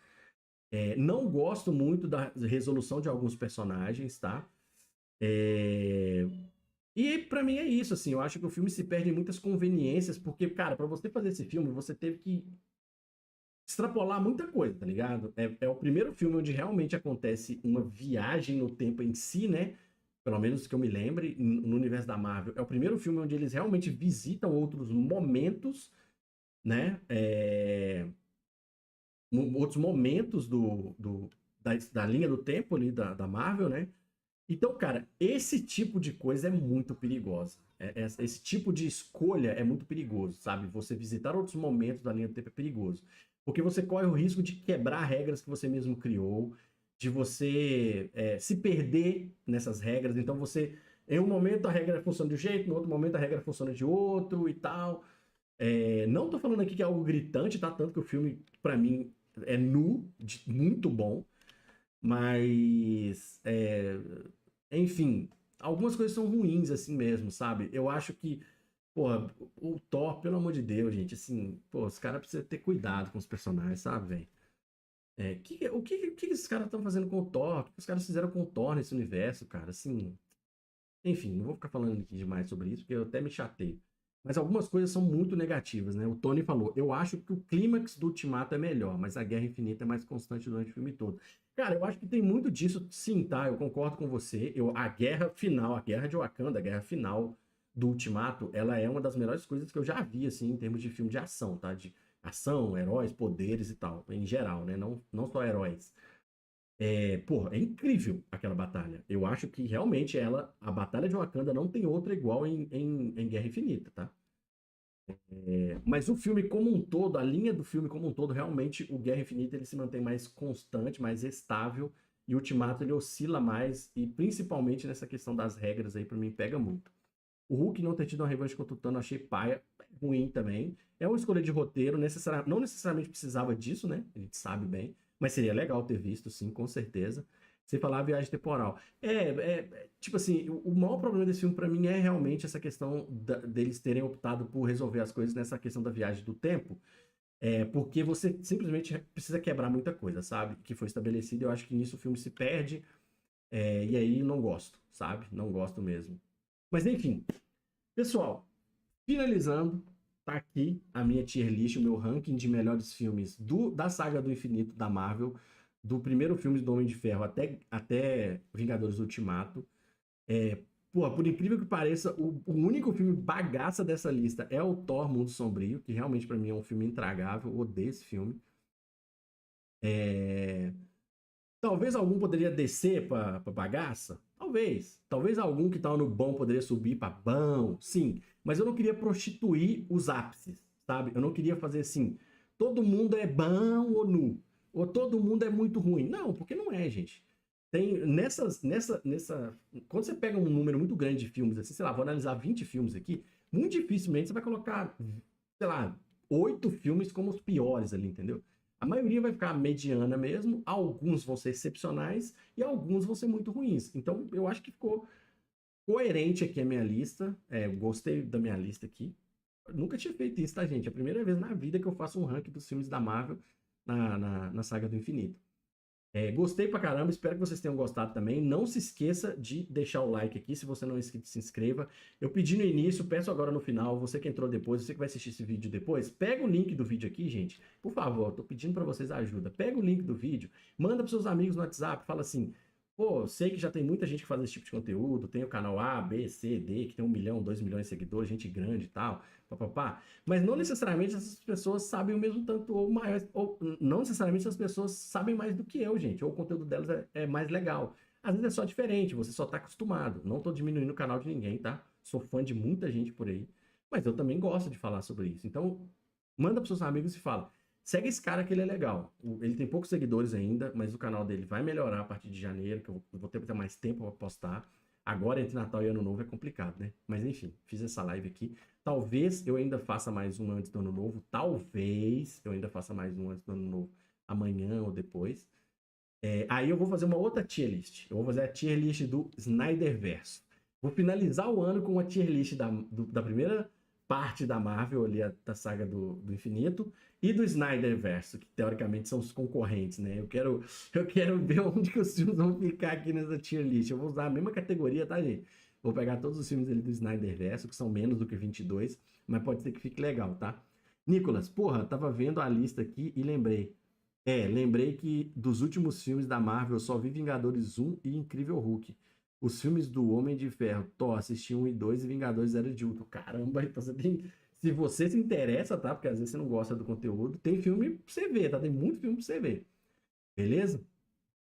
Não gosto muito da resolução de alguns personagens, tá? É, E pra mim é isso, assim, eu acho que o filme se perde em muitas conveniências, porque, cara, pra você fazer esse filme, você teve que extrapolar muita coisa, tá ligado? É o primeiro filme onde realmente acontece uma viagem no tempo em si, né? Pelo menos que eu me lembre, no universo da Marvel. É o primeiro filme onde eles realmente visitam outros momentos, né? Outros momentos da linha do tempo ali da Marvel, né? Então, cara, esse tipo de coisa é muito perigosa. Esse tipo de escolha é muito perigoso, sabe? Você visitar outros momentos da linha do tempo é perigoso. Porque você corre o risco de quebrar regras que você mesmo criou, de você se perder nessas regras. Então, em um momento a regra funciona de um jeito, no outro momento a regra funciona de outro e tal. Não tô falando aqui que é algo gritante, tá? Tanto que o filme, pra mim, é muito bom. Mas, enfim, algumas coisas são ruins assim mesmo, sabe? Eu acho que, porra, o Thor, pelo amor de Deus, gente, assim, pô, os caras precisam ter cuidado com os personagens, sabe, velho? O que esses caras estão fazendo com o Thor? O que os caras fizeram com o Thor nesse universo, cara? Assim, enfim, não vou ficar falando aqui demais sobre isso, porque eu até me chatei. Mas algumas coisas são muito negativas, né? O Tony falou: eu acho que o clímax do Ultimato é melhor, mas a Guerra Infinita é mais constante durante o filme todo. Cara, eu acho que tem muito disso, sim, tá? Eu concordo com você. A guerra final, a guerra de Wakanda, a guerra final do Ultimato, ela é uma das melhores coisas que eu já vi, assim, em termos de filme de ação, tá? De ação, heróis, poderes e tal, em geral, né? Não só heróis. Porra, é incrível aquela batalha. Eu acho que realmente a batalha de Wakanda não tem outra igual em Guerra Infinita, tá? Mas o filme como um todo, a linha do filme como um todo, realmente o Guerra Infinita ele se mantém mais constante, mais estável, e o Ultimato ele oscila mais, e principalmente nessa questão das regras aí, pra mim, pega muito. O Hulk não ter tido uma revanche contra o Thanos, achei paia, ruim também. É uma escolha de roteiro, não necessariamente precisava disso, né? A gente sabe bem, mas seria legal ter visto, sim, com certeza. Sem falar a viagem temporal. Tipo assim, o maior problema desse filme pra mim é realmente essa questão deles terem optado por resolver as coisas nessa questão da viagem do tempo, porque você simplesmente precisa quebrar muita coisa, sabe? Que foi estabelecido. Eu acho que nisso o filme se perde, e aí não gosto, sabe? Não gosto mesmo. Mas enfim, pessoal, finalizando, tá aqui a minha tier list, o meu ranking de melhores filmes da saga do infinito da Marvel, do primeiro filme do Homem de Ferro até Vingadores Ultimato. É, por incrível que pareça, o único filme bagaça dessa lista é o Thor Mundo Sombrio, que realmente pra mim é um filme intragável, eu odeio esse filme. É, Talvez algum poderia descer pra bagaça? Talvez. Talvez algum que tava no bom poderia subir pra bom, sim. Mas eu não queria prostituir os ápices, sabe? Eu não queria fazer assim, todo mundo é bom ou nu, ou todo mundo é muito ruim. Não, porque não é, gente. Tem quando você pega um número muito grande de filmes, assim, sei lá, vou analisar 20 filmes aqui, muito dificilmente você vai colocar, sei lá, 8 filmes como os piores ali, entendeu? A maioria vai ficar mediana mesmo, alguns vão ser excepcionais e alguns vão ser muito ruins. Então, eu acho que ficou coerente aqui a minha lista. Gostei da minha lista aqui. Eu nunca tinha feito isso, tá, gente? É a primeira vez na vida que eu faço um ranking dos filmes da Marvel na saga do infinito. Gostei pra caramba, espero que vocês tenham gostado também. Não se esqueça de deixar o like aqui, se você não é inscrito, se inscreva. Eu pedi no início, peço agora no final. Você que entrou depois, você que vai assistir esse vídeo depois, pega o link do vídeo aqui, gente. Por favor, tô pedindo pra vocês ajuda. Pega o link do vídeo, manda pros seus amigos no WhatsApp, fala assim: pô, sei que já tem muita gente que faz esse tipo de conteúdo, tem o canal A, B, C, D, que tem 1 milhão, 2 milhões de seguidores, gente grande e tal, papapá. Mas não necessariamente essas pessoas sabem o mesmo tanto ou mais, ou não necessariamente essas pessoas sabem mais do que eu, gente, ou o conteúdo delas é mais legal. Às vezes é só diferente, você só tá acostumado. Não tô diminuindo o canal de ninguém, tá? Sou fã de muita gente por aí, mas eu também gosto de falar sobre isso. Então, manda pros seus amigos e fala: segue esse cara que ele é legal. Ele tem poucos seguidores ainda, mas o canal dele vai melhorar a partir de janeiro, que eu vou ter mais tempo para postar. Agora, entre Natal e Ano Novo, é complicado, né? Mas enfim, fiz essa live aqui. Talvez eu ainda faça mais um antes do Ano Novo. Talvez eu ainda faça mais um antes do Ano Novo. Amanhã ou depois. Aí eu vou fazer uma outra tier list. Eu vou fazer a tier list do Snyderverse. Vou finalizar o ano com uma tier list da primeira parte da Marvel, ali, da saga do infinito, e do Snyderverse, que teoricamente são os concorrentes, né? Eu quero ver onde que os filmes vão ficar aqui nessa tier list. Eu vou usar a mesma categoria, tá, gente? Vou pegar todos os filmes ali do Snyderverse, que são menos do que 22, mas pode ser que fique legal, tá? Nicolas, porra, tava vendo a lista aqui e lembrei que dos últimos filmes da Marvel eu só vi Vingadores 1 e Incrível Hulk. Os filmes do Homem de Ferro, Thor, assisti 1 e 2 e Vingadores Era de Ultron. Caramba, então você tem. Se você se interessa, tá? Porque às vezes você não gosta do conteúdo, tem filme pra você ver, tá? Tem muito filme pra você ver. Beleza?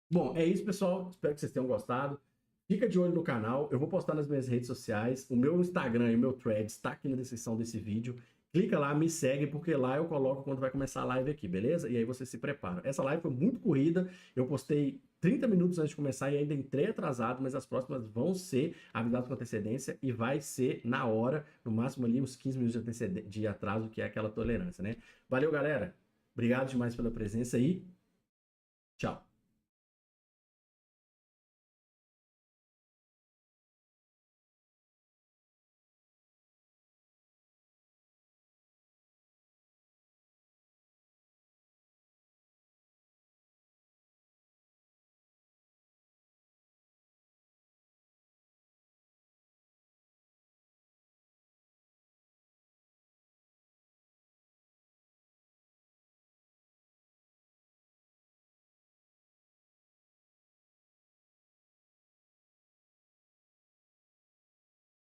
Bom, é isso, pessoal. Espero que vocês tenham gostado. Fica de olho no canal. Eu vou postar nas minhas redes sociais. O meu Instagram e o meu Threads está aqui na descrição desse vídeo. Clica lá, me segue, porque lá eu coloco quando vai começar a live aqui, beleza? E aí você se prepara. Essa live foi muito corrida. Eu postei 30 minutos antes de começar e ainda entrei atrasado, mas as próximas vão ser avisadas com antecedência e vai ser na hora, no máximo ali uns 15 minutos de atraso, que é aquela tolerância, né? Valeu, galera. Obrigado demais pela presença aí. Tchau.